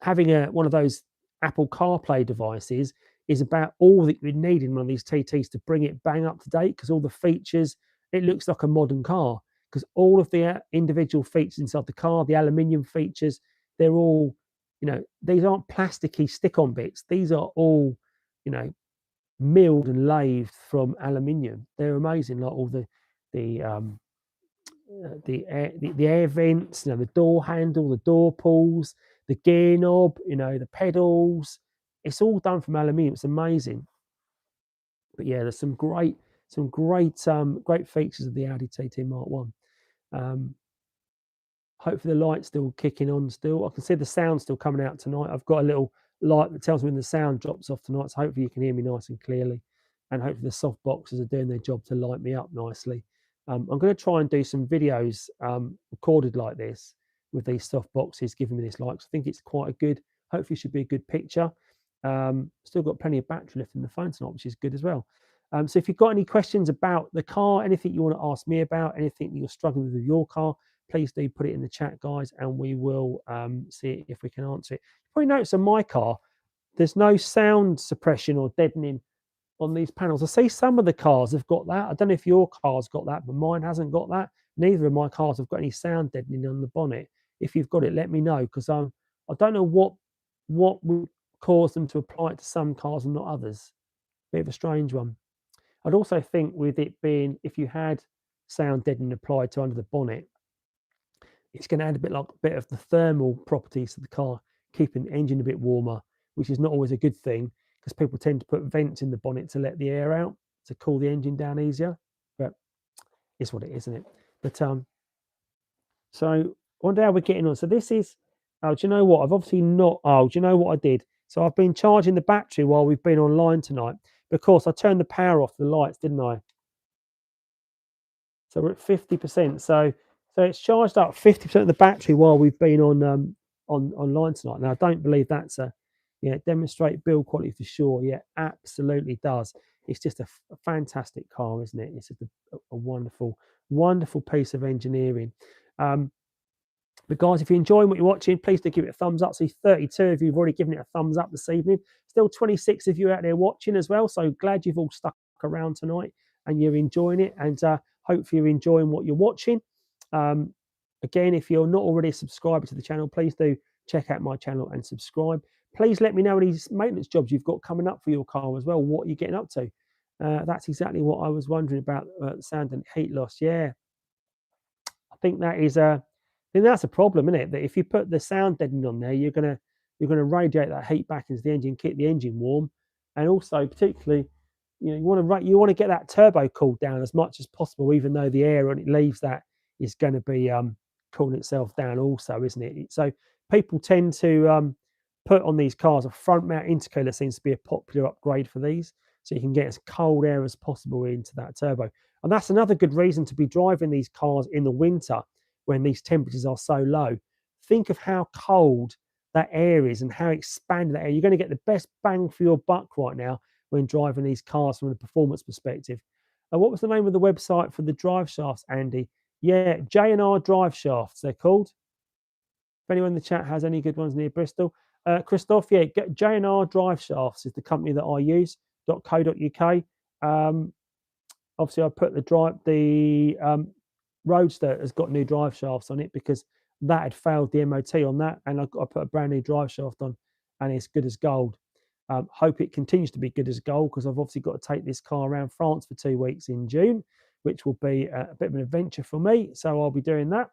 having one of those Apple CarPlay devices is about all that you need in one of these TTs to bring it bang up to date, because all the features, it looks like a modern car, because all of the individual features inside the car, the aluminium features, they're all, these aren't plasticky stick-on bits. These are all, milled and lathed from aluminium. They're amazing, like all the air vents, the door handle, the door pulls, the gear knob, the pedals. It's all done from aluminium. It's amazing. But yeah, there's some great features of the Audi TT Mark 1. Hopefully the light's still kicking on still. I can see the sound still coming out tonight. I've got a little light that tells me when the sound drops off tonight, so hopefully you can hear me nice and clearly. And hopefully the soft boxes are doing their job to light me up nicely. I'm going to try and do some videos recorded like this with these soft boxes giving me this light, because I think it's quite a good, hopefully should be a good picture. Still got plenty of battery left in the phone tonight, which is good as well. So if you've got any questions about the car, anything you want to ask me about, anything that you're struggling with your car, please do put it in the chat, guys, and we will see if we can answer it. You probably notice on my car, there's no sound suppression or deadening on these panels. I see some of the cars have got that. I don't know if your car's got that, but mine hasn't got that. Neither of my cars have got any sound deadening on the bonnet. If you've got it, let me know, because I don't know what would cause them to apply it to some cars and not others. Bit of a strange one. I'd also think with it being, if you had sound deadening applied to under the bonnet, it's going to add a bit of the thermal properties to the car, keeping the engine a bit warmer, which is not always a good thing, because people tend to put vents in the bonnet to let the air out, to cool the engine down easier. But it's what it is, isn't it? But so I wonder how we're getting on. So this is, do you know what? I've obviously not, do you know what I did? So I've been charging the battery while we've been online tonight. Because I turned the power off the lights, didn't I? So we're at 50%. So it's charged up 50% of the battery while we've been on online tonight. Now I don't believe that's demonstrate build quality for sure. Yeah, absolutely does. It's just a fantastic car, isn't it? It's just a wonderful, wonderful piece of engineering. But guys, if you're enjoying what you're watching, please do give it a thumbs up. See, 32 of you have already given it a thumbs up this evening. Still 26 of you out there watching as well. So glad you've all stuck around tonight and you're enjoying it. And hopefully you're enjoying what you're watching. Again, if you're not already a subscriber to the channel, please do check out my channel and subscribe. Please let me know any maintenance jobs you've got coming up for your car as well. What you're getting up to. That's exactly what I was wondering about, sound and heat loss. Yeah, I think that is that's a problem, isn't it? That if you put the sound deadening on there, you're gonna radiate that heat back into the engine, keep the engine warm, and also particularly, you want to get that turbo cooled down as much as possible, even though the air when it leaves that is going to be cooling itself down, also, isn't it? So people tend to put on these cars a front mount intercooler. Seems to be a popular upgrade for these, so you can get as cold air as possible into that turbo, and that's another good reason to be driving these cars in the winter when these temperatures are so low. Think of how cold that air is and how expanded that air. You're going to get the best bang for your buck right now when driving these cars from a performance perspective. What was the name of the website for the drive shafts, Andy? Yeah, J&R drive shafts, they're called. If anyone in the chat has any good ones near Bristol. Christoph, yeah, J&R Drive Shafts is the company that I use. .co.uk. Obviously, I put the Roadster has got new drive shafts on it because that had failed the MOT on that, and I put a brand new drive shaft on, and it's good as gold. Hope it continues to be good as gold because I've obviously got to take this car around France for 2 weeks in June, which will be a bit of an adventure for me. So I'll be doing that.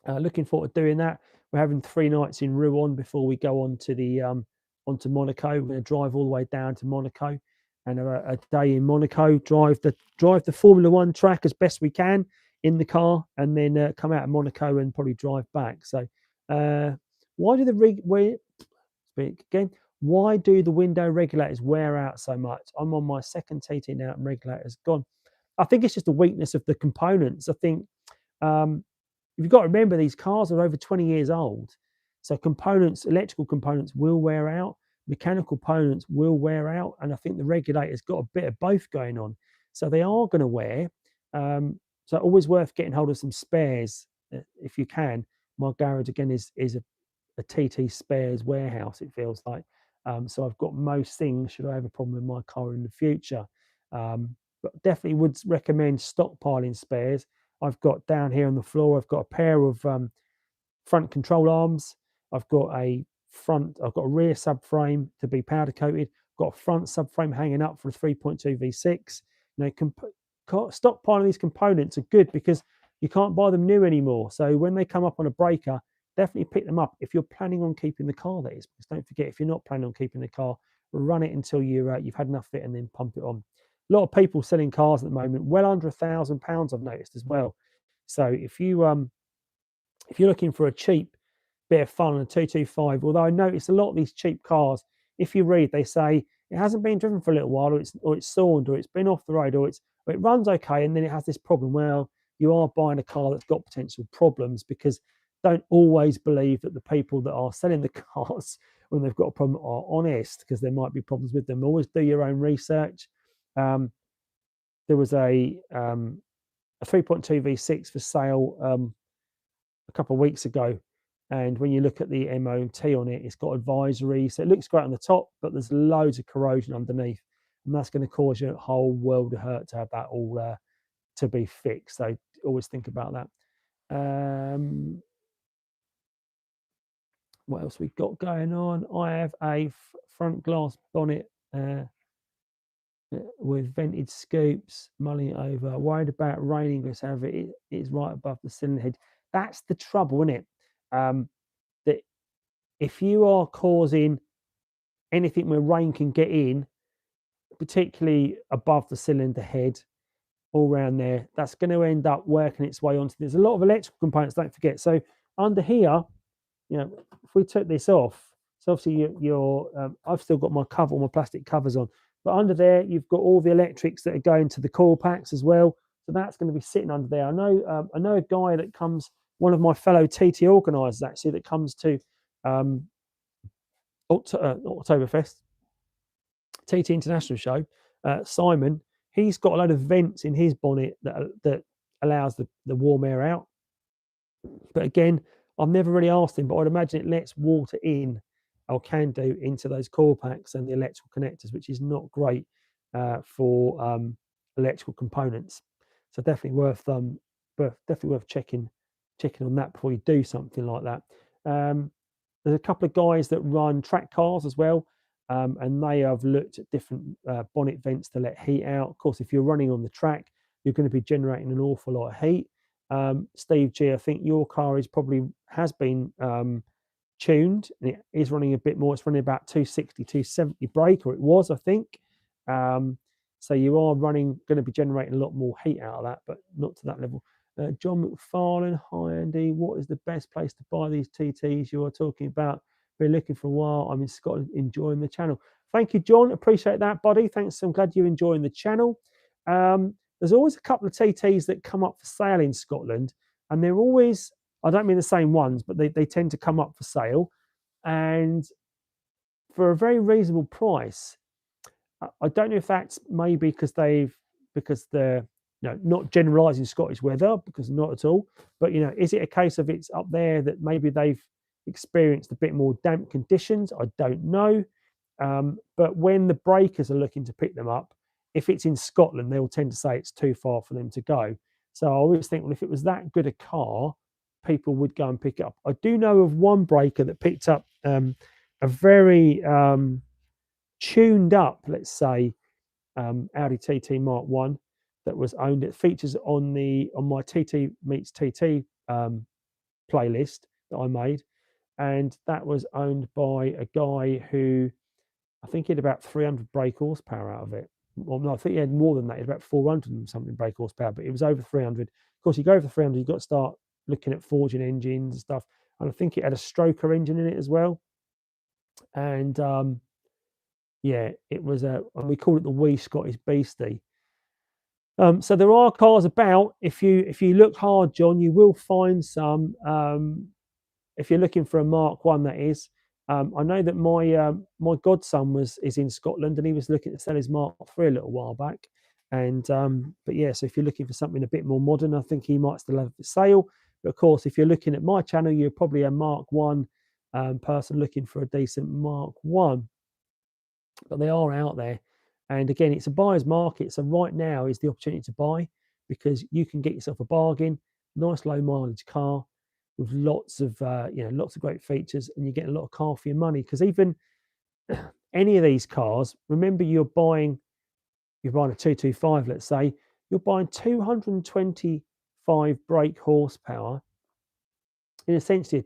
Looking forward to doing that. We're having 3 nights in Rouen before we go on to the onto Monaco. We're going to drive all the way down to Monaco, and a day in Monaco. Drive the Formula One track as best we can in the car, and then come out of Monaco and probably drive back. So, why do why do the window regulators wear out so much? I'm on my second TT now, and regulator's gone. I think it's just a weakness of the components. I think. You've got to remember these cars are over 20 years old. So components, electrical components will wear out, mechanical components will wear out. And I think the regulator's got a bit of both going on. So they are going to wear. So always worth getting hold of some spares if you can. My garage, again, is a TT spares warehouse, it feels like. So I've got most things should I have a problem with my car in the future. But definitely would recommend stockpiling spares. I've got down here on the floor, I've got a pair of front control arms. I've got a rear subframe to be powder coated. Got a front subframe hanging up for a 3.2 V6. You know, stockpiling these components are good because you can't buy them new anymore. So when they come up on a breaker, definitely pick them up if you're planning on keeping the car. That is, because don't forget, if you're not planning on keeping the car, run it until you've had enough of it and then pump it on. A lot of people selling cars at the moment, well under £1,000, I've noticed as well. So if you're looking for a cheap bit of fun on a 225, although I notice a lot of these cheap cars, if you read, they say it hasn't been driven for a little while, or it's stormed, or it's been off the road, or it runs okay, and then it has this problem. Well, you are buying a car that's got potential problems, because don't always believe that the people that are selling the cars when they've got a problem are honest, because there might be problems with them. Always do your own research. There was a 3.2 V6 for sale a couple of weeks ago, and when you look at the MOT on it, it's got advisory, so it looks great on the top, but there's loads of corrosion underneath, and that's going to cause you a whole world of hurt to have that all to be fixed. So always think about that. What else we got going on? I have a front glass bonnet with vented scoops, mulling it over. Worried about raining because however it is right above the cylinder head. That's the trouble, isn't it? That if you are causing anything where rain can get in, particularly above the cylinder head, all around there, that's going to end up working its way onto. There's a lot of electrical components, don't forget. So under here, you know, if we took this off, so obviously I've still got my cover, all my plastic covers on, but under there you've got all the electrics that are going to the coil packs as well. So that's going to be sitting under there. I know a guy that comes, one of my fellow TT organisers actually, that comes to Oktoberfest, TT International Show. Simon, he's got a load of vents in his bonnet that allows the warm air out. But again, I've never really asked him, but I'd imagine it lets water in, or can do, into those coil packs and the electrical connectors, which is not great for electrical components. So definitely worth checking on that before you do something like that. There's a couple of guys that run track cars as well, and they have looked at different bonnet vents to let heat out. Of course, if you're running on the track, you're going to be generating an awful lot of heat. Steve G, I think your car has been tuned, and it is running a bit more. It's running about 260, 270 brake, or it was, I think. So you are going to be generating a lot more heat out of that, but not to that level. John McFarlane, hi Andy, what is the best place to buy these TTs you are talking about? Been looking for a while. I'm in Scotland, enjoying the channel. Thank you, John. Appreciate that, buddy. Thanks. I'm glad you're enjoying the channel. There's always a couple of TTs that come up for sale in Scotland, and they're always, I don't mean the same ones, but they tend to come up for sale, and for a very reasonable price. I don't know if that's maybe because they're not generalising Scottish weather, because not at all, but is it a case of it's up there that maybe they've experienced a bit more damp conditions. I don't know. But when the breakers are looking to pick them up, if it's in Scotland, they'll tend to say it's too far for them to go. So I always think, well, if it was that good a car, people would go and pick it up. I do know of one breaker that picked up a very tuned up, let's say, Audi TT Mark One that was owned. It features on my TT meets TT playlist that I made, and that was owned by a guy who I think he had about 300 brake horsepower out of it. Well, no, I think he had more than that. He had about 400 and something brake horsepower, but it was over 300. Of course, you go over 300, you've got to start looking at forging engines and stuff. And I think it had a stroker engine in it as well. And yeah, it was and we call it the wee Scottish Beastie. So there are cars about. If you look hard, John, you will find some. If you're looking for a Mark One, that is. I know that my godson is in Scotland, and he was looking to sell his Mark III a little while back. And but yeah, so if you're looking for something a bit more modern, I think he might still have it for sale. But of course, if you're looking at my channel, you're probably a Mark One person looking for a decent Mark One. But they are out there, and again, it's a buyer's market. So right now is the opportunity to buy, because you can get yourself a bargain, nice low mileage car with lots of lots of great features, and you get a lot of car for your money. Because even any of these cars, remember, you're buying a 225, let's say, you're buying 225 brake horsepower in essentially a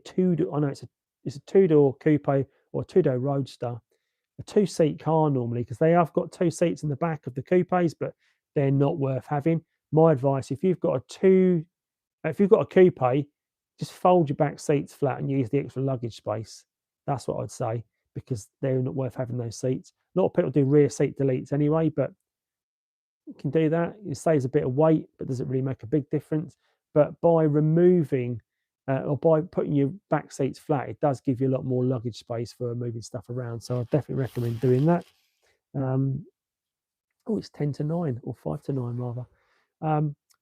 it's a two-door coupe or a two-door roadster, a two-seat car normally, because they have got two seats in the back of the coupes, but they're not worth having. My advice: if you've got a coupe, just fold your back seats flat and use the extra luggage space. That's what I'd say, because they're not worth having those seats. A lot of people do rear seat deletes anyway, but you can do that. It saves a bit of weight, but doesn't really make a big difference. But by removing or by putting your back seats flat, it does give you a lot more luggage space for moving stuff around. So I definitely recommend doing that. It's 10 to 9 or 5 to 9 rather.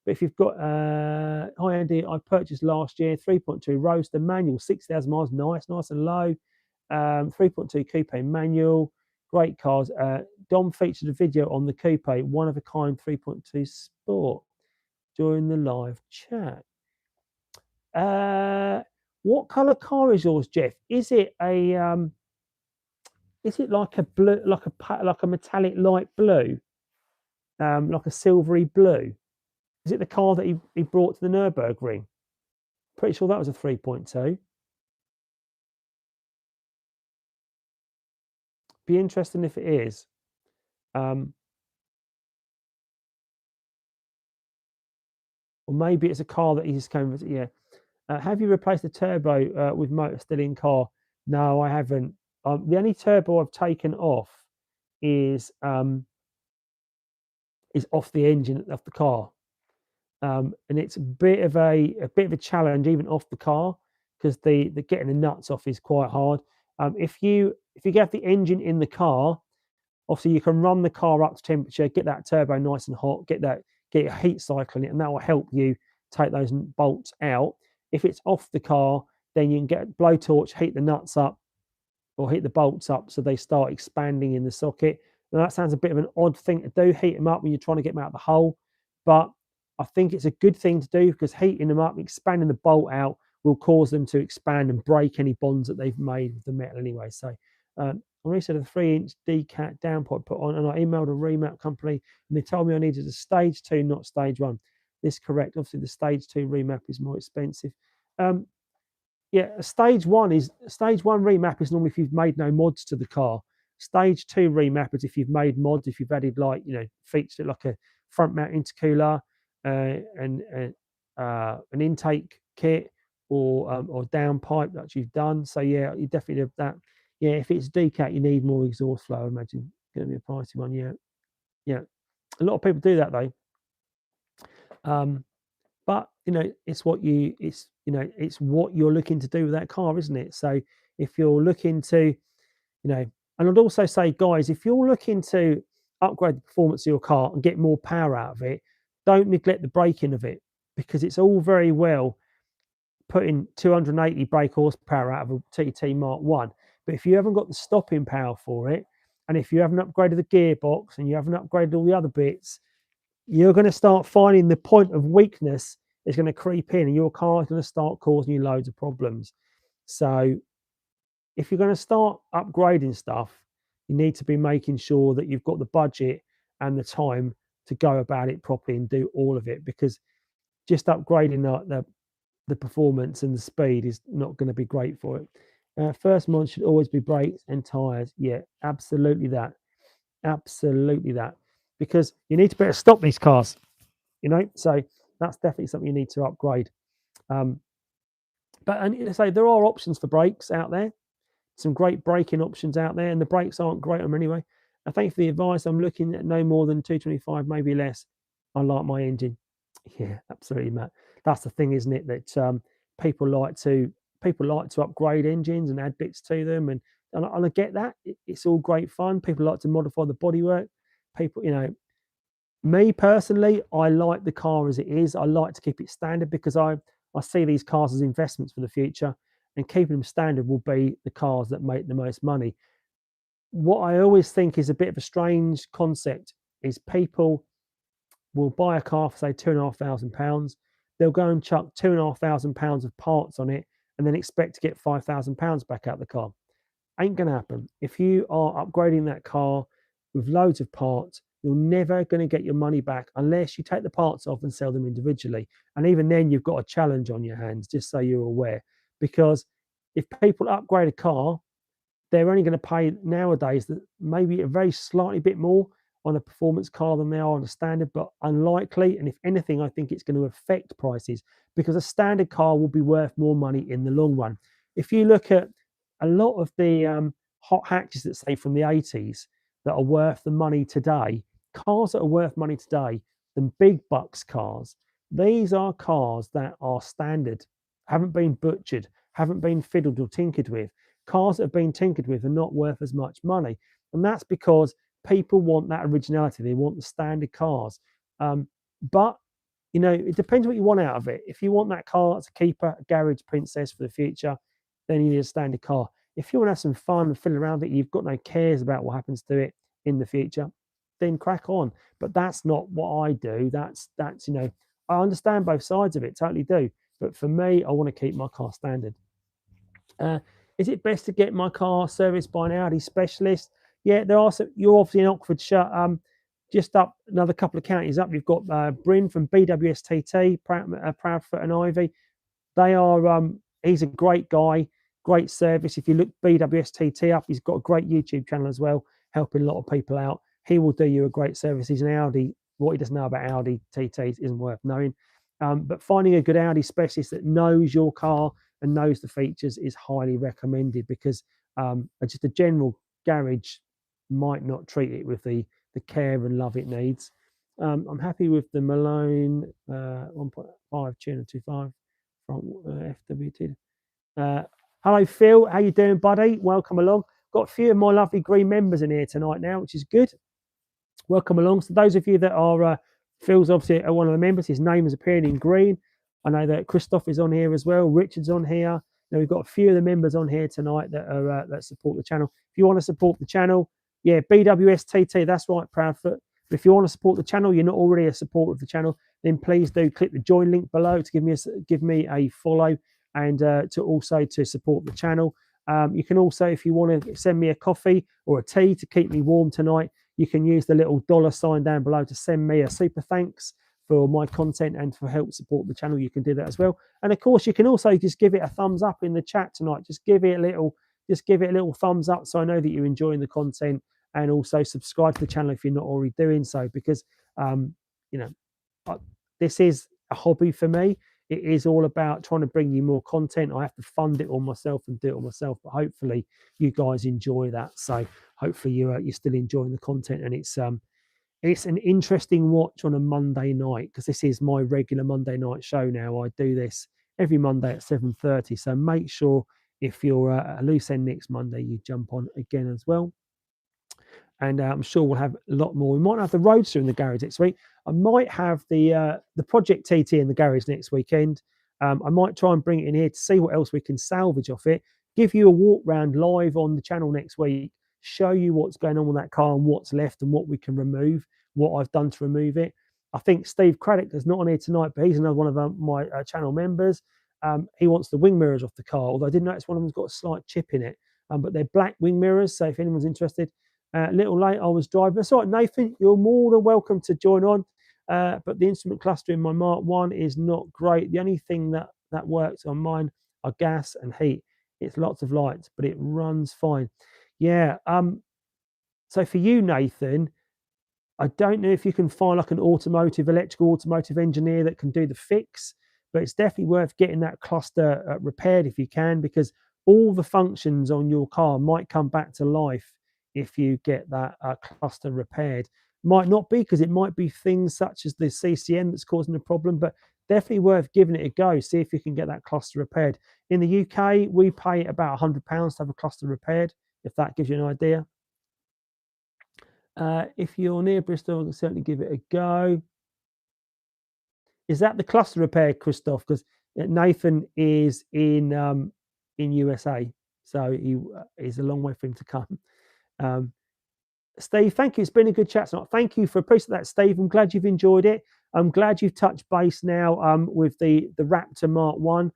But if you've got, hi Andy, I purchased last year 3.2 Roadster manual, 6,000 miles, nice and low. 3.2 coupe manual, great cars. Dom featured a video on the coupe, one of a kind 3.2 Sport during the live chat. What colour car is yours, Jeff? Is it like a blue, like a metallic light blue, like a silvery blue? Is it the car that he brought to the Nürburgring? Pretty sure that was a 3.2. Be interesting if it is. Or maybe it's a car that he just came with. Yeah. Have you replaced the turbo with motor still in car? No, I haven't. The only turbo I've taken off is off the engine of the car. And it's a bit of a challenge even off the car, because the getting the nuts off is quite hard. If you get the engine in the car, obviously you can run the car up to temperature, get that turbo nice and hot, get your heat cycle in it, and that will help you take those bolts out. If it's off the car, then you can get blowtorch, heat the nuts up or heat the bolts up so they start expanding in the socket. Now that sounds a bit of an odd thing to do, heat them up when you're trying to get them out of the hole, but I think it's a good thing to do, because heating them up, expanding the bolt out, will cause them to expand and break any bonds that they've made with the metal anyway. So I recently had a 3-inch decat downpipe put on, and I emailed a remap company, and they told me I needed a stage 2, not stage 1. This is correct. Obviously, the stage 2 remap is more expensive. Yeah, a stage 1 remap is normally if you've made no mods to the car. Stage 2 remap is if you've made mods, if you've added features like a front mount intercooler, and an intake kit or downpipe that you've done. So yeah, you definitely have that. Yeah, if it's decat, you need more exhaust flow. I imagine it's going to be a pricey one. Yeah. A lot of people do that though. But it's what you're looking to do with that car, isn't it? So if you're looking to, and I'd also say, guys, if you're looking to upgrade the performance of your car and get more power out of it, don't neglect the braking of it, because it's all very well putting 280 brake horsepower out of a TT Mark 1. But if you haven't got the stopping power for it, and if you haven't upgraded the gearbox and you haven't upgraded all the other bits, you're going to start finding the point of weakness is going to creep in, and your car is going to start causing you loads of problems. So if you're going to start upgrading stuff, you need to be making sure that you've got the budget and the time to go about it properly and do all of it, because just upgrading the performance and the speed is not going to be great for it. First mod should always be brakes and tires. Yeah, absolutely that. Absolutely that. Because you need to be able to stop these cars, so that's definitely something you need to upgrade. But so there are options for brakes out there, some great braking options out there, and the brakes aren't great on them anyway. I thank for the advice. I'm looking at no more than 225, maybe less. I like my engine. Yeah, absolutely, Matt. That's the thing, isn't it? That people like to upgrade engines and add bits to them, and I get that. It's all great fun. People like to modify the bodywork. People, me personally, I like the car as it is. I like to keep it standard because I see these cars as investments for the future, and keeping them standard will be the cars that make the most money. What I always think is a bit of a strange concept is people will buy a car for say £2,500. They'll go and chuck £2,500 of parts on it and then expect to get £5,000 back out of the car. Ain't going to happen. If you are upgrading that car with loads of parts, you're never going to get your money back unless you take the parts off and sell them individually. And even then, you've got a challenge on your hands, just so you're aware. Because if people upgrade a car, they're only going to pay nowadays that maybe a very slightly bit more on a performance car than they are on a standard, but unlikely. And if anything, I think it's going to affect prices because a standard car will be worth more money in the long run. If you look at a lot of the hot hatches that say from the 80s that are worth the money today, cars that are worth money today than big bucks cars, these are cars that are standard, haven't been butchered, haven't been fiddled or tinkered with. Cars that have been tinkered with are not worth as much money. And that's because people want that originality. They want the standard cars. But, it depends what you want out of it. If you want that car as a keeper, a garage princess for the future, then you need a standard car. If you want to have some fun and fiddle around it, you've got no cares about what happens to it in the future, then crack on. But that's not what I do. That's I understand both sides of it, totally do. But for me, I want to keep my car standard. Is it best to get my car serviced by an Audi specialist? Yeah, there are some. You're obviously in Oxfordshire. Just up another couple of counties up, you've got Bryn from BWS TT, Proudfoot and Ivy. They are. He's a great guy, great service. If you look BWS TT up, he's got a great YouTube channel as well, helping a lot of people out. He will do you a great service. He's an Audi. What he doesn't know about Audi TTs isn't worth knowing. But finding a good Audi specialist that knows your car and knows the features is highly recommended because just a general garage might not treat it with the care and love it needs. I'm happy with the Malone 1.5 tuner 2.5 from FWT. Hello, Phil. How you doing, buddy? Welcome along. Got a few of my lovely green members in here tonight now, which is good. Welcome along. So those of you that are Phil's obviously one of the members. His name is appearing in green. I know that Christoph is on here as well. Richard's on here. Now we've got a few of the members on here tonight that are that support the channel. If you want to support the channel, yeah, BWS TT. That's right, Proudfoot. But if you want to support the channel, you're not already a supporter of the channel, then please do click the join link below to give me a follow and to support the channel. You can also, if you want to send me a coffee or a tea to keep me warm tonight, you can use the little $sign down below to send me a super thanks for my content and for help support the channel. You can do that as well. And of course, you can also just give it a thumbs up in the chat tonight. Just give it a little thumbs up so I know that you're enjoying the content, and also subscribe to the channel if you're not already doing so, because this is a hobby for me. It is all about trying to bring you more content. I have to fund it all myself and do it all myself, but hopefully you guys enjoy that. So hopefully you're still enjoying the content, and it's an interesting watch on a Monday night, because this is my regular Monday night show now. I do this every Monday at 7:30. So make sure if you're a loose end next Monday, you jump on again as well. And I'm sure we'll have a lot more. We might have the Roadster in the garage next week. I might have the Project TT in the garage next weekend. I might try and bring it in here to see what else we can salvage off it. Give you a walk round live on the channel next week. Show you what's going on with that car and what's left and what we can remove, what I've done to remove it. I think Steve Craddock is not on here tonight, but he's another one of my channel members. He wants the wing mirrors off the car, although I did notice one of them's got a slight chip in it. But they're black wing mirrors, so if anyone's interested. A little late, I was driving. That's all right, Nathan, you're more than welcome to join on. But the instrument cluster in my Mark 1 is not great. The only thing that works on mine are gas and heat. It's lots of lights, but it runs fine. Yeah. So for you, Nathan, I don't know if you can find like an electrical automotive engineer that can do the fix, but it's definitely worth getting that cluster repaired if you can, because all the functions on your car might come back to life if you get that cluster repaired. Might not be, because it might be things such as the CCM that's causing the problem, but definitely worth giving it a go. See if you can get that cluster repaired. In the UK, we pay about £100 to have a cluster repaired, if that gives you an idea. If you're near Bristol, I can certainly give it a go. Is that the cluster repair, Christoph? Because Nathan is in USA, so he is a long way for him to come. Steve, thank you. It's been a good chat tonight. Thank you for appreciating that, Steve. I'm glad you've enjoyed it. I'm glad you've touched base now with the Raptor Mark 1.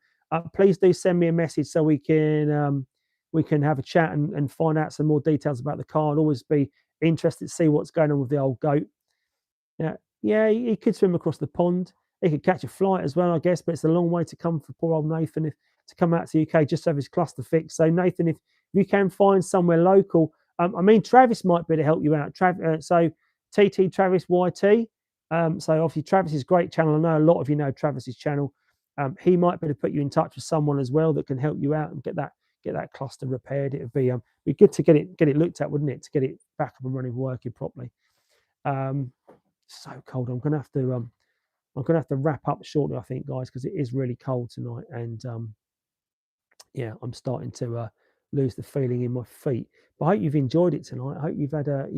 Please do send me a message so we can have a chat and find out some more details about the car. I'd always be interested to see what's going on with the old goat. Yeah, he could swim across the pond. He could catch a flight as well, I guess, but it's a long way to come for poor old Nathan to come out to the UK just to have his cluster fixed. So Nathan, if you can find somewhere local, I mean, Travis might be able to help you out. So TT Travis YT. So obviously Travis's great channel. I know a lot of you know Travis's channel. He might be able to put you in touch with someone as well that can help you out and get that cluster repaired. It would be good to get it looked at, wouldn't it, to get it back up and running, working properly. So cold. I'm gonna have to wrap up shortly, I think, guys, because it is really cold tonight, and yeah, I'm starting to lose the feeling in my feet. But I hope you've enjoyed it tonight. I hope you've had a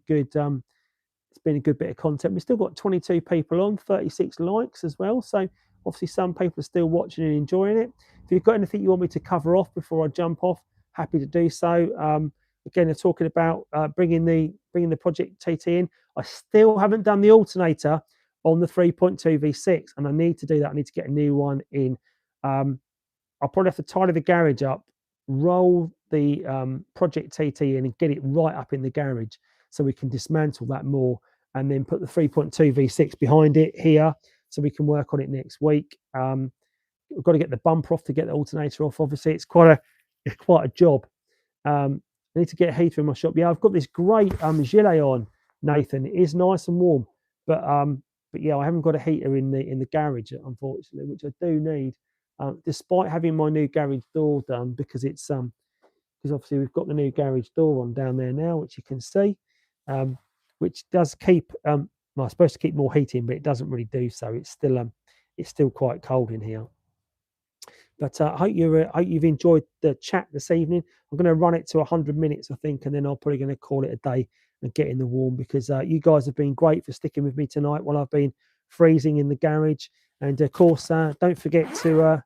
good. It's been a good bit of content. We've still got 22 people on, 36 likes as well. So obviously some people are still watching and enjoying it. If you've got anything you want me to cover off before I jump off, happy to do so. Again, they're talking about bringing the Project TT in. I still haven't done the alternator on the 3.2 V6, and I need to do that. I need to get a new one in. I'll probably have to tidy the garage up, roll the Project TT in and get it right up in the garage so we can dismantle that more, and then put the 3.2 V6 behind it here so we can work on it next week. We've got to get the bumper off to get the alternator off. Obviously, it's quite a job. I need to get a heater in my shop. Yeah, I've got this great gilet on, Nathan. It is nice and warm, but yeah, I haven't got a heater in the garage, unfortunately, which I do need. Despite having my new garage door done, because it's because obviously we've got the new garage door on down there now, which you can see, which does keep well, it's supposed to keep more heat in, but it doesn't really do so. It's still quite cold in here. But I hope you've enjoyed the chat this evening. I'm going to run it to 100 minutes, I think, and then I'm probably going to call it a day and get in the warm, because you guys have been great for sticking with me tonight while I've been freezing in the garage. And of course, don't forget to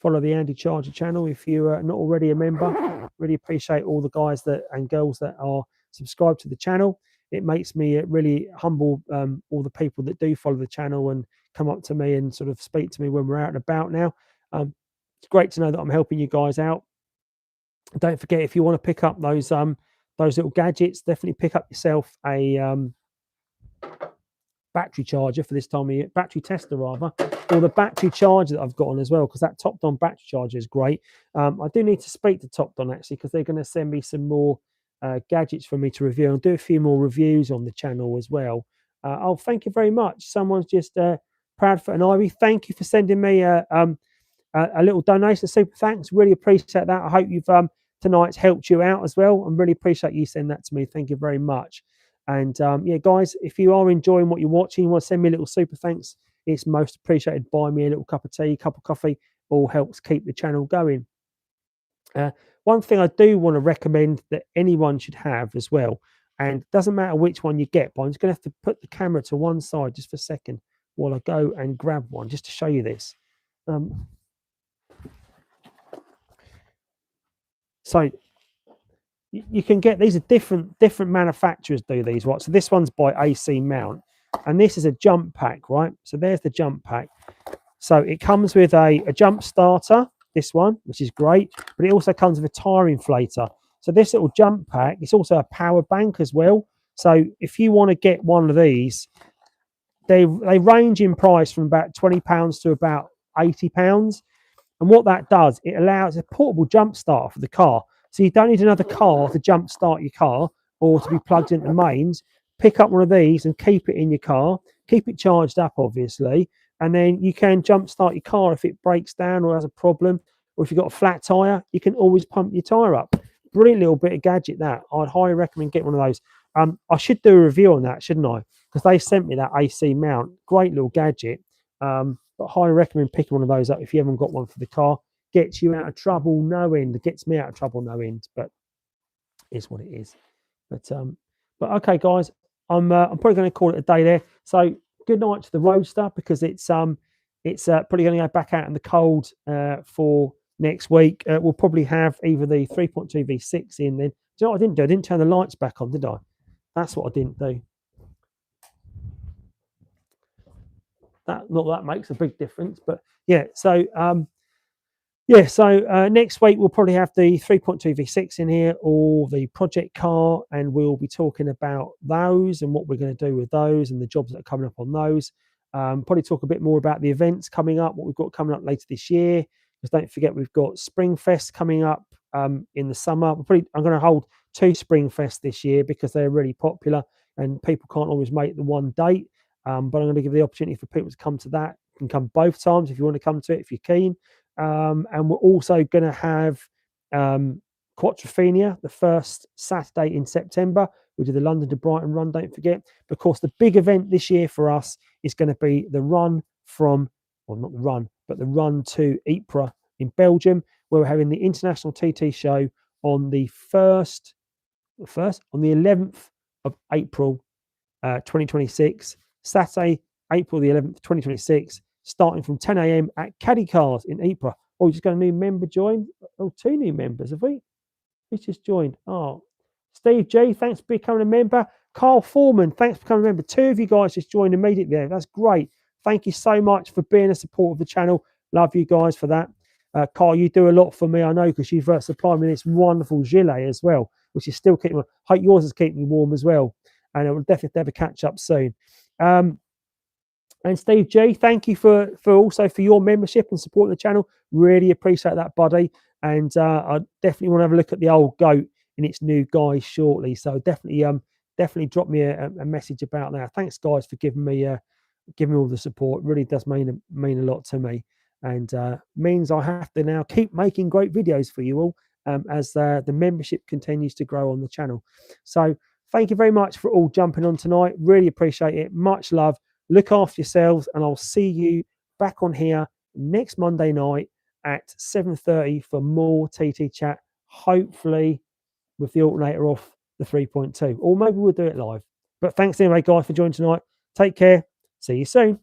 follow the Andycharger channel if you're not already a member. Really appreciate all the guys and girls that are subscribed to the channel. It makes me really humble, all the people that do follow the channel and come up to me and sort of speak to me when we're out and about now. It's great to know that I'm helping you guys out. Don't forget, if you want to pick up those little gadgets, definitely pick up yourself a battery charger for this time of year, battery tester rather, or the battery charger that I've got on as well, because that Topdon battery charger is great. I do need to speak to Topdon actually, because they're going to send me some more gadgets for me to review. I'll do a few more reviews on the channel as well. Oh, thank you very much. Someone's just Proudfoot and Ivy, thank you for sending me a little donation, super thanks. Really appreciate that. I hope you've tonight's helped you out as well. I really appreciate you sending that to me. Thank you very much. And yeah, guys, if you are enjoying what you're watching, you want to send me a little super thanks, it's most appreciated. Buy me a little cup of tea, cup of coffee, all helps keep the channel going. One thing I do want to recommend that anyone should have as well, and it doesn't matter which one you get, but I'm just going to have to put the camera to one side just for a second. while I go and grab one just to show you this. So you can get, these are different manufacturers do these, right? So this one's by AC Mount, and this is a jump pack, right? So there's the jump pack. So it comes with a jump starter, this one, which is great, but it also comes with a tire inflator. So this little jump pack, it's also a power bank as well. So if you want to get one of these, they range in price from about £20 to about £80. And what that does, it allows a portable jump starter for the car. So you don't need another car to jump start your car or to be plugged into mains. Pick up one of these and keep it in your car. Keep it charged up, obviously. And then you can jump start your car if it breaks down or has a problem. Or if you've got a flat tyre, you can always pump your tyre up. Brilliant little bit of gadget that. I'd highly recommend getting one of those. I should do a review on that, shouldn't I? Because they sent me that AC mount. Great little gadget. But highly recommend picking one of those up if you haven't got one for the car. Gets you out of trouble no end. It gets me out of trouble no end, but it's what it is. But okay, guys, I'm probably going to call it a day there. So good night to the Roadster, because it's probably going to go back out in the cold for next week. We'll probably have either the 3.2 V6 in then. Do you know what I didn't do? I didn't turn the lights back on, did I? That's what I didn't do. That makes a big difference, but yeah. So next week we'll probably have the 3.2 V6 in here, or the project car, and we'll be talking about those and what we're going to do with those and the jobs that are coming up on those. Probably talk a bit more about the events coming up, what we've got coming up later this year. Because don't forget, we've got Springfest coming up in the summer. I'm going to hold 2 Springfest this year because they're really popular and people can't always make the one date. But I'm going to give the opportunity for people to come to that. You can come both times if you want to come to it, if you're keen. And we're also going to have Quattrophenia the first Saturday in September. We do the London to Brighton run, don't forget. Of course, the big event this year for us is going to be the run from, well, not the run, but the run to Ypres in Belgium, where we're having the International TT show on the 11th of April 2026, Saturday, April the 11th, 2026, starting from 10 a.m. at Caddy Cars in Ypres. Oh, we just got a new member join. Oh, 2 new members, have we? Who's just joined? Oh, Steve G, thanks for becoming a member. Carl Foreman, thanks for becoming a member. 2 of you guys just joined immediately there. That's great. Thank you so much for being a support of the channel. Love you guys for that. Carl, you do a lot for me, I know, because you've supplied me this wonderful gilet as well, which is still keeping me. I hope yours is keeping me warm as well. And we'll definitely have a catch up soon. And Steve G, thank you for your membership and supporting the channel. Really appreciate that, buddy. And I definitely want to have a look at the old goat in its new guise shortly. So definitely drop me a message about that. Thanks, guys, for giving me all the support. It really does mean a lot to me, and means I have to now keep making great videos for you all as the membership continues to grow on the channel. So thank you very much for all jumping on tonight. Really appreciate it. Much love. Look after yourselves, and I'll see you back on here next Monday night at 7:30 for more TT chat, hopefully with the alternator off the 3.2, or maybe we'll do it live. But thanks anyway, guys, for joining tonight. Take care. See you soon.